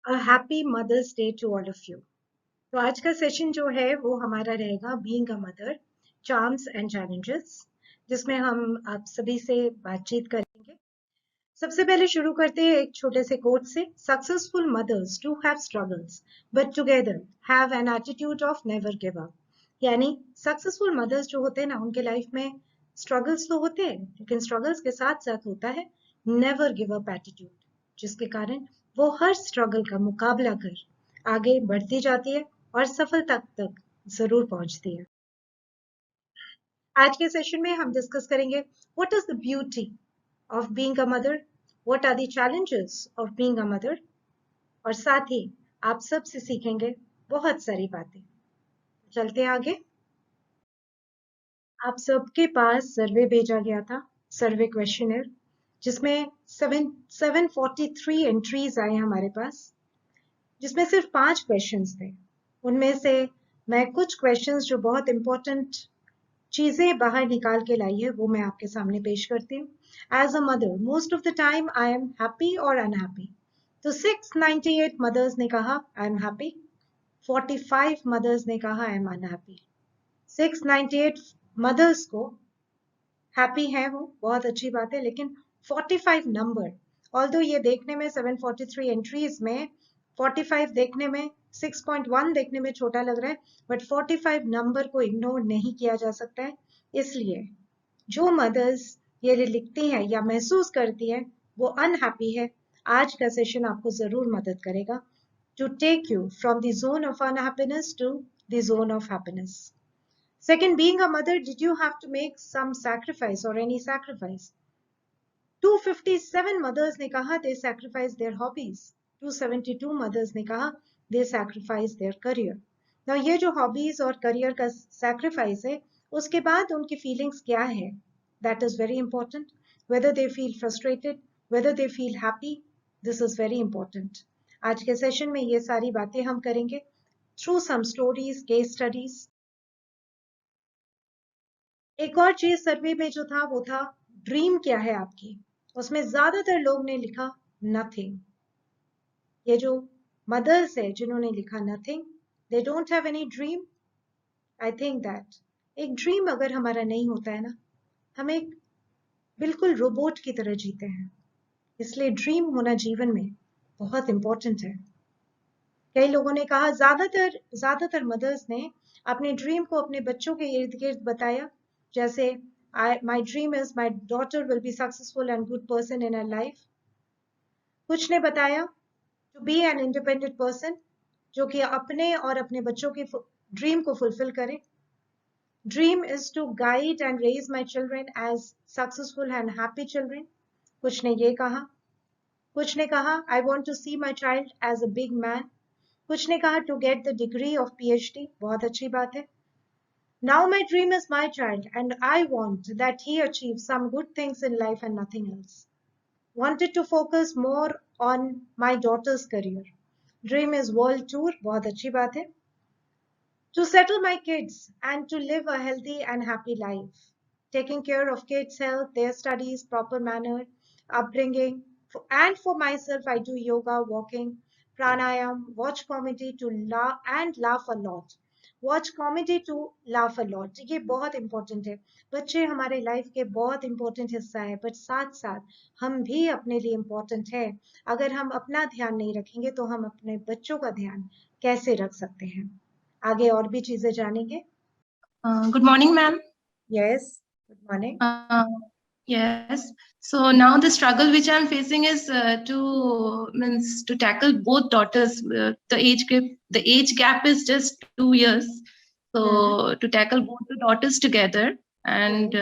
Happy mother's day to all of you. तो आज का सेशन जो है वो हमारा रहेगा being a mother, charms and challenges, जिसमें हम आप सभी से बातचीत करेंगे। सबसे पहले शुरू करते हैं एक छोटे से कोट से। Successful mothers do have struggles but together have an attitude of never give up. यानी सक्सेसफुल मदर्स जो होते हैं ना, उनके लाइफ में स्ट्रगल्स तो होते हैं, लेकिन स्ट्रगल्स के साथ साथ होता है नेवर गिव अप एटीट्यूड, जिसके कारण वो हर स्ट्रगल का मुकाबला कर आगे बढ़ती जाती है और सफलता तक जरूर पहुंचती है। आज के सेशन में हम डिस्कस करेंगे what is the beauty of being a mother, what are the challenges of being a mother, और साथ ही आप सबसे सीखेंगे बहुत सारी बातें। चलते आगे। आप सबके पास सर्वे भेजा गया था, सर्वे क्वेश्चनर, जिसमें 743 एंट्रीज आए हमारे पास, जिसमें सिर्फ 5 क्वेश्चंस थे। उनमें से मैं कुछ क्वेश्चंस जो बहुत इंपॉर्टेंट चीजें बाहर निकाल के लाई है वो मैं आपके सामने पेश करती हूँ। As a mother most of the time I am happy और अनहैप्पी। तो 698 मदर्स ने कहा आई एम हैप्पी, 45 मदर्स ने कहा आई एम अनहैप्पी। 698 मदर्स को हैप्पी है, वो बहुत अच्छी बात है, लेकिन 45 नंबर, ऑल्दो ये देखने में 743 एंट्रीज में 45 देखने में 6.1 देखने में छोटा लग रहा है, बट 45 नंबर को इग्नोर नहीं किया जा सकता है। इसलिए जो मदर्स ये लिखती हैं या महसूस करती है वो अनहैप्पी है, आज का सेशन आपको जरूर मदद करेगा to take you from the zone of unhappiness to the zone of happiness. Second, being a mother, did you have to make some sacrifice or any sacrifice? 257 mothers ने कहा they sacrifice their hobbies. 272 mothers ने कहा they sacrifice their career. Now ये जो hobbies और career का sacrifice है, उसके बाद उनकी feelings क्या है? That is very important. Whether they feel frustrated, whether they feel happy, this is very important. आज के सेशन में ये सारी बातें हम करेंगे through some stories, case studies. एक और चीज सर्वे में जो था वो था ड्रीम क्या है आपकी। उसमें ज्यादातर लोग ने लिखा नथिंग। ये जो मदर्स है जिन्होंने लिखा nothing, they don't have any dream. I think that एक ड्रीम अगर हमारा नहीं होता है ना, हम एक बिल्कुल रोबोट की तरह जीते हैं। इसलिए ड्रीम होना जीवन में बहुत इंपॉर्टेंट है। कई लोगों ने कहा, ज्यादातर मदर्स ने अपने ड्रीम को अपने बच्चों के इर्द गिर्द बताया, जैसे my dream is my daughter will be successful and good person in her life. कुछ ने बताया to be an independent person, जो कि अपने और अपने बच्चों की ड्रीम को फुलफिल करे। Dream is to guide and raise my children as successful and happy children. कुछ ने ये कहा। कुछ ने कहा I want to see my child as a big man. कुछ ने कहा to get the degree of PhD. बहुत अच्छी बात है। Now my dream is my child and I want that he achieves some good things in life and nothing else. Wanted to focus more on my daughter's career. Dream is world tour, बहुत अच्छी बात है। To settle my kids and to live a healthy and happy life. Taking care of kids' health, their studies, proper manner, upbringing. And for myself, I do yoga, walking, pranayam, watch comedy to laugh a lot. Watch comedy to laugh a lot, ये बहुत important है। बच्चे हमारे life के बहुत important हिस्सा है, but साथ साथ हम भी अपने लिए इंपॉर्टेंट है। अगर हम अपना ध्यान नहीं रखेंगे तो हम अपने बच्चों का ध्यान कैसे रख सकते हैं। आगे और भी चीजें जानेंगे। Good morning, ma'am. Yes, good morning. Yes. So now the struggle which I'm facing is to tackle both daughters. The age gap is just 2 years. So to tackle both the daughters together and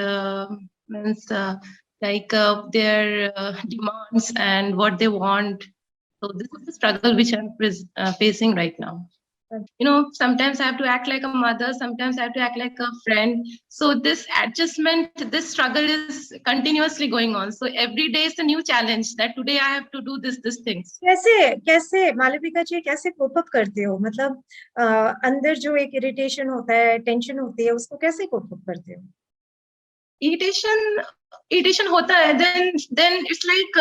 their demands and what they want. So this is the struggle which I'm facing right now. Sometimes I have to act like a mother, sometimes I have to act like a friend. So this adjustment, this struggle is continuously going on. So every day is a new challenge that today I have to do this things. कैसे मालविका जी कैसे cope up करते हो? मतलब अंदर जो एक irritation होता है, टेंशन होती है, उसको कैसे कोप अप करते हो? इरिटेशन होता है, then it's like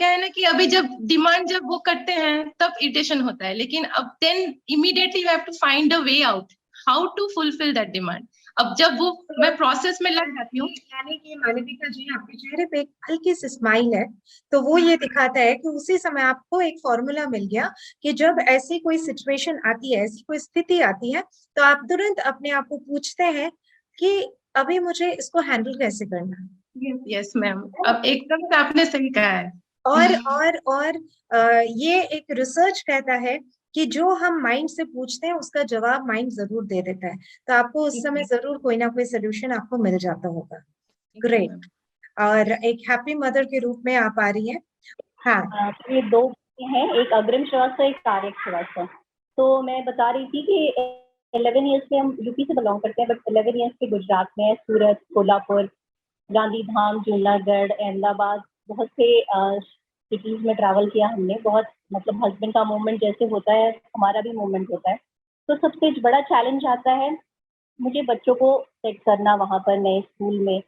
क्या है ना कि अभी जब डिमांड जब वो करते हैं तब इरिटेशन होता है, लेकिन अब then immediately you have to find a way out how to fulfil that demand. अब जब वो मैं प्रोसेस में लग जाती हूँ। यानी कि मालविका जी, आपके चेहरे पे एक हल्की सी स्माइल है, तो वो ये दिखाता है कि उसी समय आपको एक फॉर्मूला मिल गया कि जब ऐसी कोई सिचुएशन आती है, ऐसी कोई स्थिति आती है, तो आप तुरंत अपने आप को पूछते हैं कि अभी मुझे इसको हैंडल कैसे करना है। यस मैम, अब एकदम से आपने सही कहा है। और ये एक रिसर्च कहता है कि जो हम माइंड से पूछते हैं उसका जवाब माइंड जरूर दे देता है, तो आपको उस समय जरूर कोई ना कोई सोल्यूशन आपको मिल जाता होगा। ग्रेट। और एक हैप्पी मदर के रूप में आप आ रही हैं। हाँ, तो ये दो हैं, एक अग्रिम श्रीवास्तव, एक तारिक श्रीवास्तव। तो मैं बता रही थी कि 11 ईयर्स से हम यूपी से बिलोंग करते हैं, बट 11 ईयर्स से गुजरात में है, सूरत, कोल्हापुर, गांधीधाम, जूनागढ़, अहमदाबाद, बहुत से सिटीज में ट्रैवल किया हमने। बहुत मतलब हस्बैंड का मूवमेंट जैसे होता है हमारा भी मूवमेंट होता है। तो सबसे बड़ा चैलेंज आता है मुझे बच्चों को सेट करना वहाँ पर नए स्कूल में,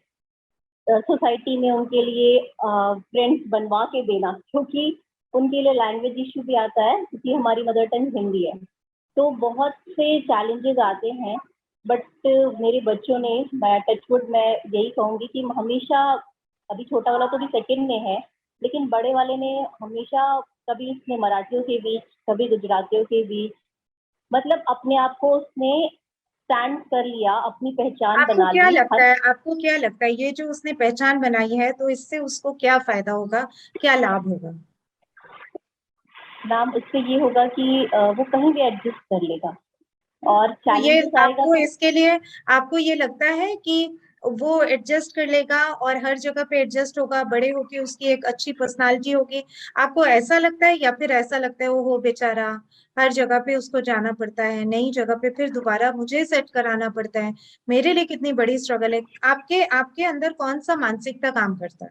सोसाइटी में उनके लिए फ्रेंड्स बनवा के देना, क्योंकि उनके लिए लैंग्वेज इशू भी आता है, क्योंकि हमारी मदर टंग हिंदी है। तो बहुत से चैलेंजेस आते हैं, बट मेरे बच्चों ने, मैं टचवुड मैं यही कहूँगी कि हमेशा, अभी छोटा वाला तो भी सेकंड में है, लेकिन बड़े वाले ने हमेशा, कभी इसने मराठियों के बीच, कभी गुजरातियों के बीच, मतलब अपने आप को उसने स्टैंड कर लिया, अपनी पहचान आपको बना क्या ली। लगता है, आपको क्या लगता है ये जो उसने पहचान बनाई है, तो इससे उसको क्या फायदा होगा, क्या लाभ होगा? नाम उससे ये होगा कि वो कहीं भी एडजस्ट कर लेगा, और तो ये चैलेंजेस आएगा आपको तो इसके लिए, आपको ये लगता है कि वो एडजस्ट कर लेगा और हर जगह पे एडजस्ट होगा, बड़े होके उसकी एक अच्छी पर्सनालिटी होगी, आपको ऐसा लगता है? या फिर ऐसा लगता है वो बेचारा हर जगह पे उसको जाना पड़ता है, नई जगह पे फिर दोबारा मुझे सेट कराना पड़ता है, मेरे लिए कितनी बड़ी स्ट्रगल है? आपके आपके अंदर कौन सा मानसिकता काम करता है?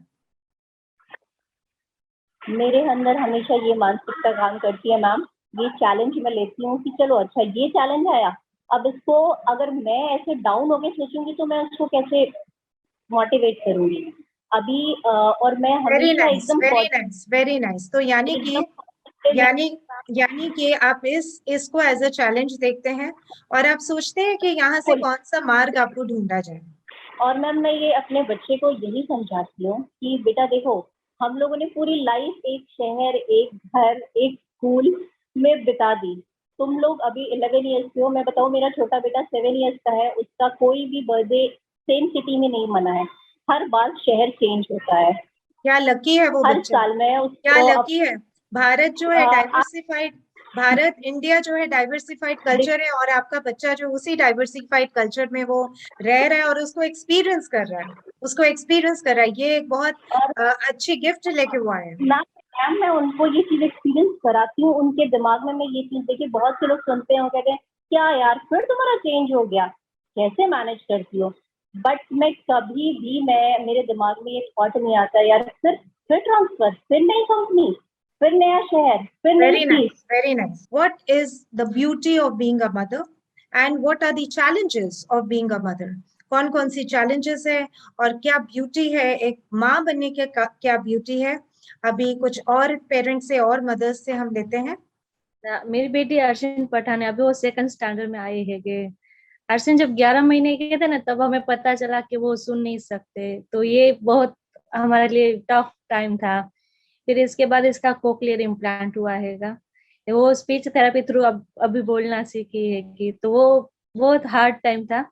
मेरे अंदर हमेशा ये मानसिकता काम करती है मैम, ये चैलेंज मैं लेती हूँ कि चलो अच्छा ये चैलेंज आया, अब इसको अगर मैं ऐसे डाउन होके सोचूंगी तो मैं उसको कैसे मोटिवेट करूंगी अभी, और मैं वेरी हमेशा नाइस, एकदम वेरी नाइस, वेरी नाइस। तो यानी कि यानी यानी कि आप इसको एज अ चैलेंज देखते हैं और आप सोचते हैं कि यहाँ से कौन सा मार्ग आपको ढूंढा जाए। और मैम मैं ये अपने बच्चे को यही समझाती हूँ कि बेटा देखो, हम लोगों ने पूरी लाइफ एक शहर, एक घर, एक स्कूल में बिता दी। तुम लोग अभी 11 ईयर्स के हो, मैं बताऊँ मेरा छोटा बेटा 7 ईयर्स का है, उसका कोई भी बर्थडे सेम सिटी में नहीं मना है, हर बार शहर चेंज होता है। क्या लकी है वो हर बच्चा, साल मैं क्या उसको लकी है। भारत जो है आप डाइवर्सिफाइड, भारत इंडिया जो है डाइवर्सिफाइड कल्चर है, और आपका बच्चा जो उसी डाइवर्सिफाइड कल्चर में वो रह रहा है और उसको एक्सपीरियंस कर रहा है, उसको एक्सपीरियंस कर रहा है, ये एक बहुत और अच्छी गिफ्ट लेके वो आए हैं। मैम मैं उनको ये चीज एक्सपीरियंस कराती हूँ, उनके दिमाग में मैं ये चीज देखिए, बहुत से लोग सुनते हैं, वो कहते हैं क्या यार फिर तुम्हारा चेंज हो गया, कैसे मैनेज करती हो, बट मैं कभी भी, मैं मेरे दिमाग में ये थॉट नहीं आता यार फिर ट्रांसफर, फिर नई कंपनी, फिर नया शहर, फिर नई Very fees. nice, very nice. What is the beauty of being a mother and what are the challenges of being a mother? कौन कौन सी challenges है और क्या beauty है एक माँ बनने के क्या beauty है? अभी कुछ और पेरेंट्स से और मदर्स से हम लेते हैं। मेरी बेटी अर्शिन पठान है, अभी वो सेकंड स्टैंडर्ड में आई है गे। अर्शिन जब 11 महीने के थे ना, तब हमें पता चला कि वो सुन नहीं सकते, तो ये बहुत हमारे लिए टफ टाइम था। फिर इसके बाद इसका कोक्लियर इम्प्लांट हुआ हैगा, वो स्पीच थेरेपी थ्रू अब अभी बोलना सीखी है कि, तो वो बहुत हार्ड टाइम था,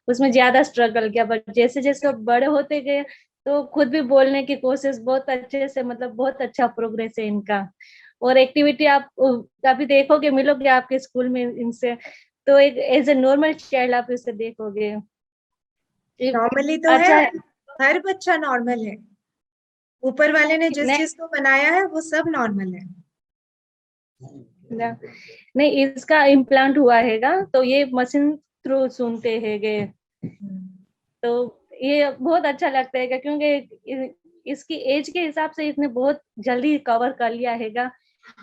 उसमें ज्यादा स्ट्रगल किया, पर जैसे जैसे बड़े होते गए तो खुद भी बोलने की कोशिश बहुत अच्छे से, मतलब बहुत अच्छा प्रोग्रेस है इनका। और एक्टिविटी आप अभी देखोगे, मिलोगे आपके स्कूल में इनसे, तो एक एज ए नॉर्मल चाइल्ड आप इसे देखोगे। नॉर्मली तो अच्छा है, हर बच्चा नॉर्मल है, ऊपर वाले ने जिस चीज को बनाया है वो सब नॉर्मल है। नहीं, इसका इम्प्लांट हुआ हैगा, तो ये मशीन थ्रू सुनते हैगे, तो ये बहुत अच्छा लगता है क्योंकि इसकी एज के हिसाब से इसने बहुत जल्दी कवर कर लिया हैगा।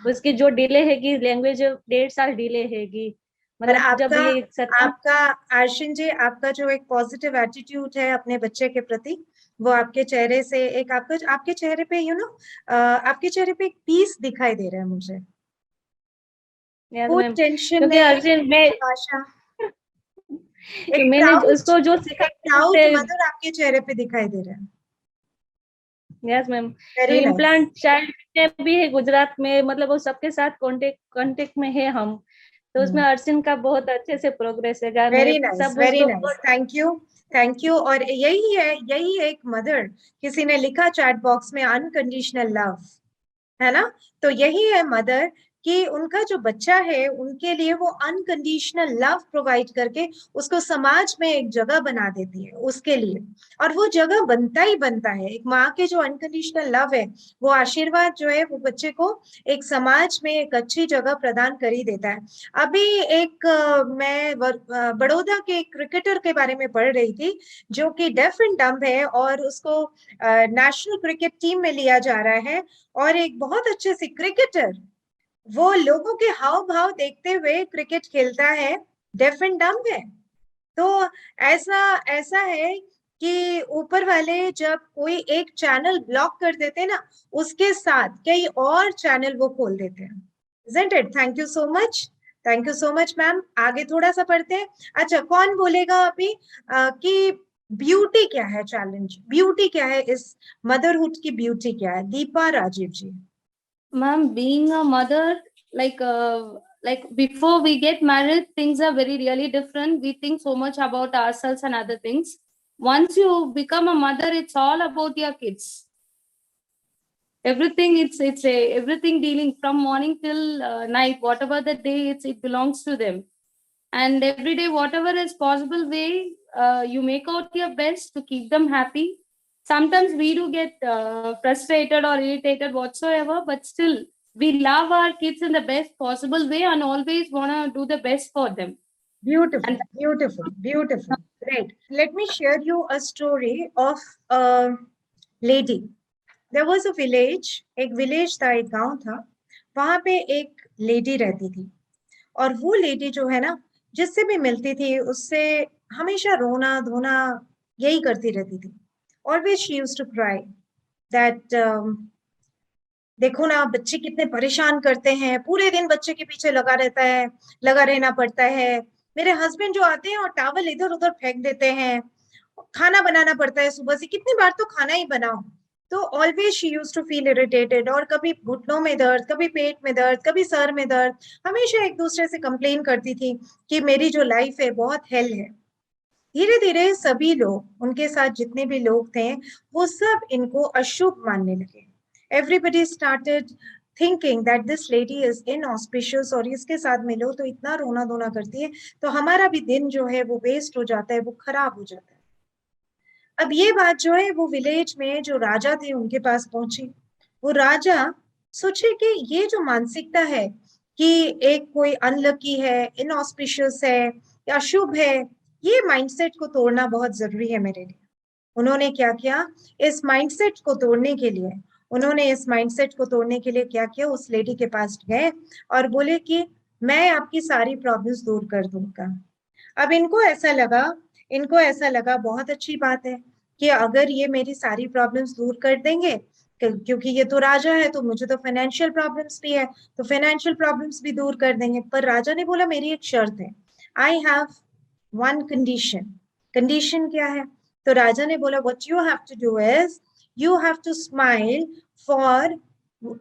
उसकी जो डिले हैगी, लैंग्वेज 1.5 साल डिले हैगी, पर मतलब जब आपका ये आपका आर्शिन जी, आपका जो एक पॉजिटिव एटीट्यूड है अपने बच्चे के प्रति, वो आपके चेहरे से एक आपके चेहरे पे आपके चेहरे पे एक पीस दिखाई दे रहा है मुझे। यस वो मैम, टेंशन क्योंकि नहीं, अर्जुन मैं आशा, मैंने उसको जो एक सिखाया प्राउड उससे, मदर आपके चेहरे पे दिखाई दे रहा है। यस मैम, जो वेरी नाइस। इम्प्लांट चाइल्ड में भी है गुजरात में, मतलब वो सबके साथ कांटेक्ट में है हम, तो उसमें अर्शिन का बहुत अच्छे से प्रोग्रेस है। मैं वेरी नाइस, सब वेरी उसको nice, thank you, thank you. और यही है एक मदर, किसी ने लिखा चैट बॉक्स में अनकंडीशनल लव, है ना? तो यही है मदर, कि उनका जो बच्चा है उनके लिए वो अनकंडीशनल लव प्रोवाइड करके उसको समाज में एक जगह बना देती है उसके लिए। और वो जगह बनता ही बनता है, एक माँ के जो अनकंडीशनल लव है, वो आशीर्वाद जो है, वो बच्चे को एक समाज में एक अच्छी जगह प्रदान कर ही देता है। अभी मैं बड़ौदा के एक क्रिकेटर के बारे में पढ़ रही थी, जो कि डेफ एंड डम्ब है, और उसको नेशनल क्रिकेट टीम में लिया जा रहा है। और एक बहुत अच्छे से क्रिकेटर, वो लोगों के हाव भाव देखते हुए क्रिकेट खेलता है, डेफ एंड डम्ब है। तो ऐसा ऐसा है कि ऊपर वाले जब कोई एक चैनल ब्लॉक कर देते हैं ना, उसके साथ कई और चैनल वो खोल देते हैं। Isn't it? Thank you so much, thank you so much ma'am. आगे थोड़ा सा पढ़ते हैं। अच्छा, कौन बोलेगा अभी कि ब्यूटी क्या है? चैलेंज, ब्यूटी क्या है? इस मदरहुड की ब्यूटी क्या है? दीपा राजीव जी। Ma'am, being a mother, like before we get married, things are very really different. We think so much about ourselves and other things. Once you become a mother, it's all about your kids. Everything, everything dealing from morning till night, whatever the day, it belongs to them. And every day, whatever is possible way, you make out your best to keep them happy. Sometimes we do get frustrated or irritated whatsoever, but still we love our kids in the best possible way and always want to do the best for them. Beautiful, And beautiful, beautiful. Great. Let me share you a story of a lady. There was a village, एक village था, एक गांव था। वहां पे एक lady रहती थी, और वो लेडी जो है ना, जिससे भी मिलती थी उससे हमेशा रोना धोना यही करती रहती थी। Always she used to cry that देखो ना, बच्चे कितने परेशान करते हैं, पूरे दिन बच्चे के पीछे लगा रहना पड़ता है। मेरे हस्बैंड जो आते हैं और टॉवल इधर उधर फेंक देते हैं, खाना बनाना पड़ता है सुबह से, कितनी बार तो खाना ही बनाओ। तो always she use to feel irritated, और कभी घुटनों में दर्द, कभी पेट में दर्द, कभी सर में दर्द, हमेशा एक दूसरे से कंप्लेन करती थी कि मेरी जो लाइफ है बहुत हेल है। धीरे धीरे सभी लोग, उनके साथ जितने भी लोग थे, वो सब इनको अशुभ मानने लगे। Everybody started thinking that this lady is inauspicious, और इसके साथ मिलो तो इतना रोना धोना करती है, तो हमारा भी दिन जो है वो वेस्ट हो जाता है, वो खराब हो जाता है। अब ये बात जो है वो विलेज में जो राजा थे उनके पास पहुंची। वो राजा सोचे कि ये जो मानसिकता है कि एक कोई अनलकी है, इनऑस्पिशियस है या शुभ है, ये माइंडसेट को तोड़ना बहुत जरूरी है मेरे लिए। उन्होंने क्या किया? इस माइंडसेट को तोड़ने के लिए क्या किया? उस लेडी के पास गए और बोले कि मैं आपकी सारी प्रॉब्लम्स दूर कर दूंगा। अब इनको ऐसा लगा बहुत अच्छी बात है कि अगर ये मेरी सारी प्रॉब्लम्स दूर कर देंगे, क्योंकि ये तो राजा है, तो मुझे तो फाइनेंशियल प्रॉब्लम्स भी है, तो फाइनेंशियल प्रॉब्लम्स भी दूर कर देंगे। पर राजा ने बोला मेरी एक शर्त है, I have one condition. Condition क्या है? तो राजा ने बोला what you have to do is you have to smile for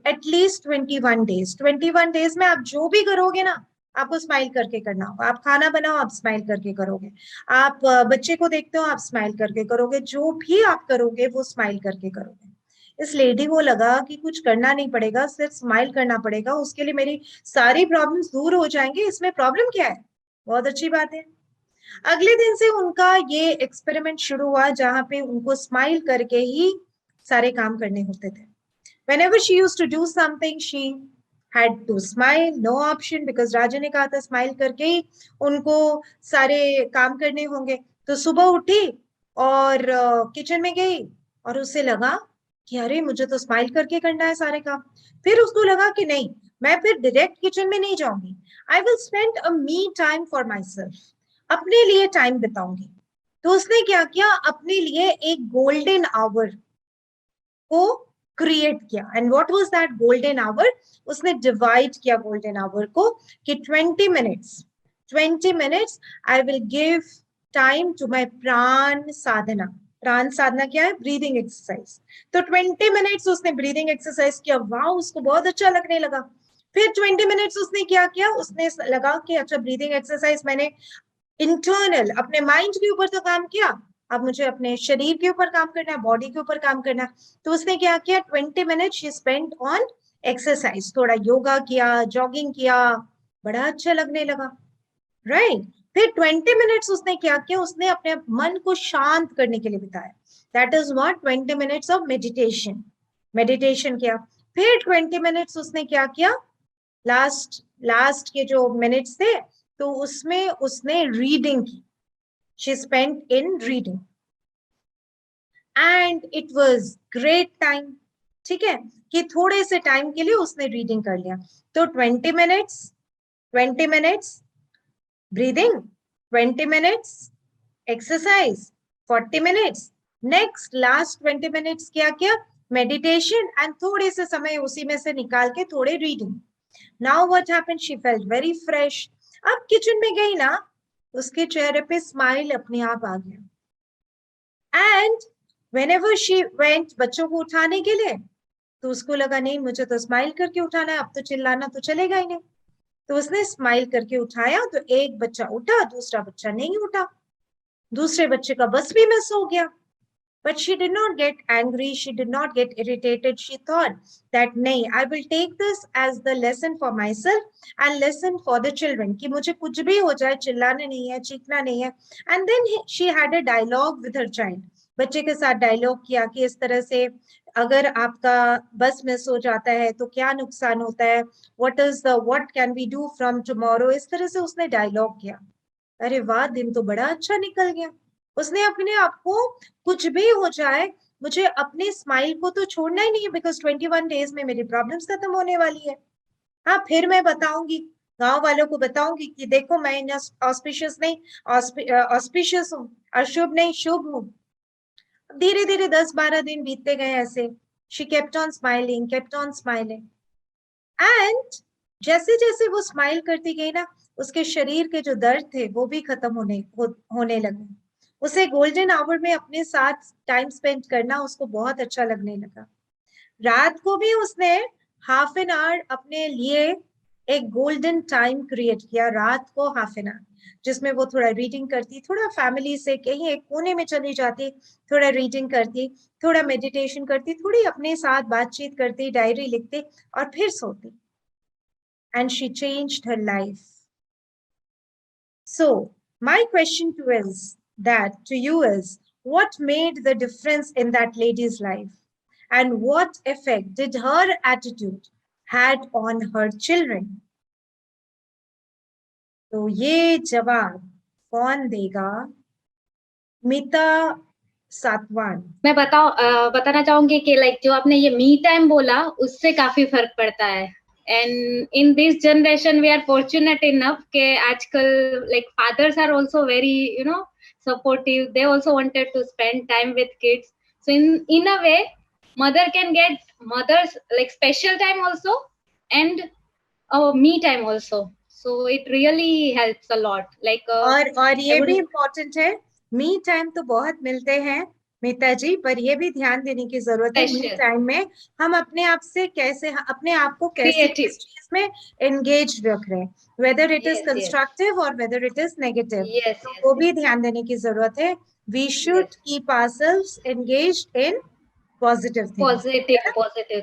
at least 21 days. 21 days में आप जो भी करोगे ना, आपको स्माइल करके करना होगा। आप खाना बनाओ, आप स्माइल करके करोगे। आप बच्चे को देखते हो, आप स्माइल करके करोगे। जो भी आप करोगे वो स्माइल करके करोगे। इस लेडी को लगा कि कुछ करना नहीं पड़ेगा, सिर्फ स्माइल करना पड़ेगा, उसके लिए मेरी सारी प्रॉब्लम्स दूर हो जाएंगे, इसमें प्रॉब्लम क्या है? बहुत अच्छी बात है। अगले दिन से उनका ये एक्सपेरिमेंट शुरू हुआ, जहां पे उनको स्माइल करके ही सारे काम करने होते थे। Whenever she used to do something, she had to smile, no option, because राजा ने कहा था स्माइल करके ही उनको सारे काम करने होंगे। तो सुबह उठी और किचन में गई, और उसे लगा कि अरे मुझे तो स्माइल करके करना है सारे काम। फिर उसको लगा कि नहीं, मैं फिर डायरेक्ट किचन में नहीं जाऊंगी, I will spend a me time for my self, अपने लिए टाइम बिताऊंगी। तो उसने क्या किया, अपने लिए एक गोल्डन आवर को क्रिएट किया। And what was that golden hour? उसने डिवाइड किया गोल्डन आवर को कि 20 minutes I will give time to my pran sadhana. प्राण साधना क्या है? Breathing exercise. तो 20 मिनट्स उसने ब्रीदिंग एक्सरसाइज किया, वाह उसको बहुत अच्छा लगने लगा। फिर 20 मिनट्स उसने क्या किया, उसने लगा कि अच्छा ब्रीदिंग एक्सरसाइज मैंने इंटरनल अपने माइंड के ऊपर तो काम किया, अब मुझे अपने शरीर के ऊपर काम करना है, बॉडी के ऊपर काम करना है। तो उसने क्या किया, 20 minute she spent on exercise, थोड़ा योगा किया, जॉगिंग किया, बड़ा अच्छा लगने लगा, राइट। फिर 20 मिनट्स उसने क्या किया, उसने अपने मन को शांत करने के लिए बिताया। That is what 20 minutes of meditation किया। फिर 20 मिनट्स उसने क्या किया, लास्ट के जो मिनट्स थे तो उसमें उसने रीडिंग की। She spent in reading and it was great time. ठीक है, कि थोड़े से टाइम के लिए उसने रीडिंग कर लिया। तो 20 minutes breathing, 20 minutes exercise, 40 minutes, next last 20 minutes क्या किया, मेडिटेशन, एंड थोड़े से समय उसी में से निकाल के थोड़े reading. Now what happened, she felt very fresh. अब किचन में गई ना, उसके चेहरे पे स्माइल अपने आप आ गया। एंड व्हेनेवर शी वेंट बच्चों को उठाने के लिए, तो उसको लगा नहीं मुझे तो स्माइल करके उठाना है, अब तो चिल्लाना तो चलेगा ही नहीं। तो उसने स्माइल करके उठाया, तो एक बच्चा उठा, दूसरा बच्चा नहीं उठा, दूसरे बच्चे का बस भी मिस हो गया। But she did not get angry, she did not get irritated. She thought that nahi, I will take this as the lesson for myself and lesson for the children कि मुझे कुछ भी हो जाए चिल्लाना नहीं है, चीखना नहीं है। And then she had a dialogue with her child. बच्चे के साथ डायलॉग किया कि इस तरह से अगर आपका बस मिस हो जाता है तो क्या नुकसान होता है, what can we do from tomorrow, इस तरह से उसने डायलॉग किया। अरे वाह, दिन तो बड़ा अच्छा निकल गया। उसने अपने आप को, कुछ भी हो जाए मुझे अपने स्माइल को तो छोड़ना ही नहीं है, बिकॉज 21 डेज में मेरी प्रॉब्लम्स खत्म होने वाली है। हाँ, फिर मैं बताऊंगी, गांव वालों को बताऊंगी कि देखो मैं ऑस्पिशियस नहीं, ऑस्पिशियस हूँ, अशुभ नहीं शुभ हूँ। धीरे धीरे 10-12 दिन बीतते गए ऐसे। She kept on smiling, and जैसे जैसे वो स्माइल करती गई ना, उसके शरीर के जो दर्द थे वो भी खत्म होने लगे। उसे गोल्डन आवर में अपने साथ टाइम स्पेंड करना उसको बहुत अच्छा लगने लगा। रात को भी उसने हाफ एन आवर अपने लिए एक गोल्डन टाइम क्रिएट किया, रात को हाफ एन आवर, जिसमें वो थोड़ा रीडिंग करती, थोड़ा फैमिली से कहीं एक कोने में चली जाती, थोड़ा रीडिंग करती, थोड़ा मेडिटेशन करती, थोड़ी अपने साथ बातचीत करती, डायरी लिखती और फिर सोती। And she changed her life. So my question to you is, what made the difference in that lady's life, and what effect did her attitude had on her children? तो ये जवाब कौन देगा? मीता सातवान। मैं बताना चाहूंगी कि लाइक जो आपने ये मी टाइम बोला, उससे काफी फर्क पड़ता है। And in this generation we are fortunate enough के आजकल like fathers are also very supportive, they also wanted to spend time with kids, so in a way mother can get mothers like special time also and me time also, so it really helps a lot like. और ये भी important है, me time तो बहुत मिलते हैं मीता जी, पर ये भी ध्यान देने की जरूरत है मी टाइम में हम अपने आप से कैसे, अपने आप को कैसे इस चीज में एंगेज रख रहे हैं, वेदर इट इज कंस्ट्रक्टिव और वेदर इट इज नेगेटिव, तो वो भी ध्यान देने की जरूरत है। We should keep ourselves engaged in positive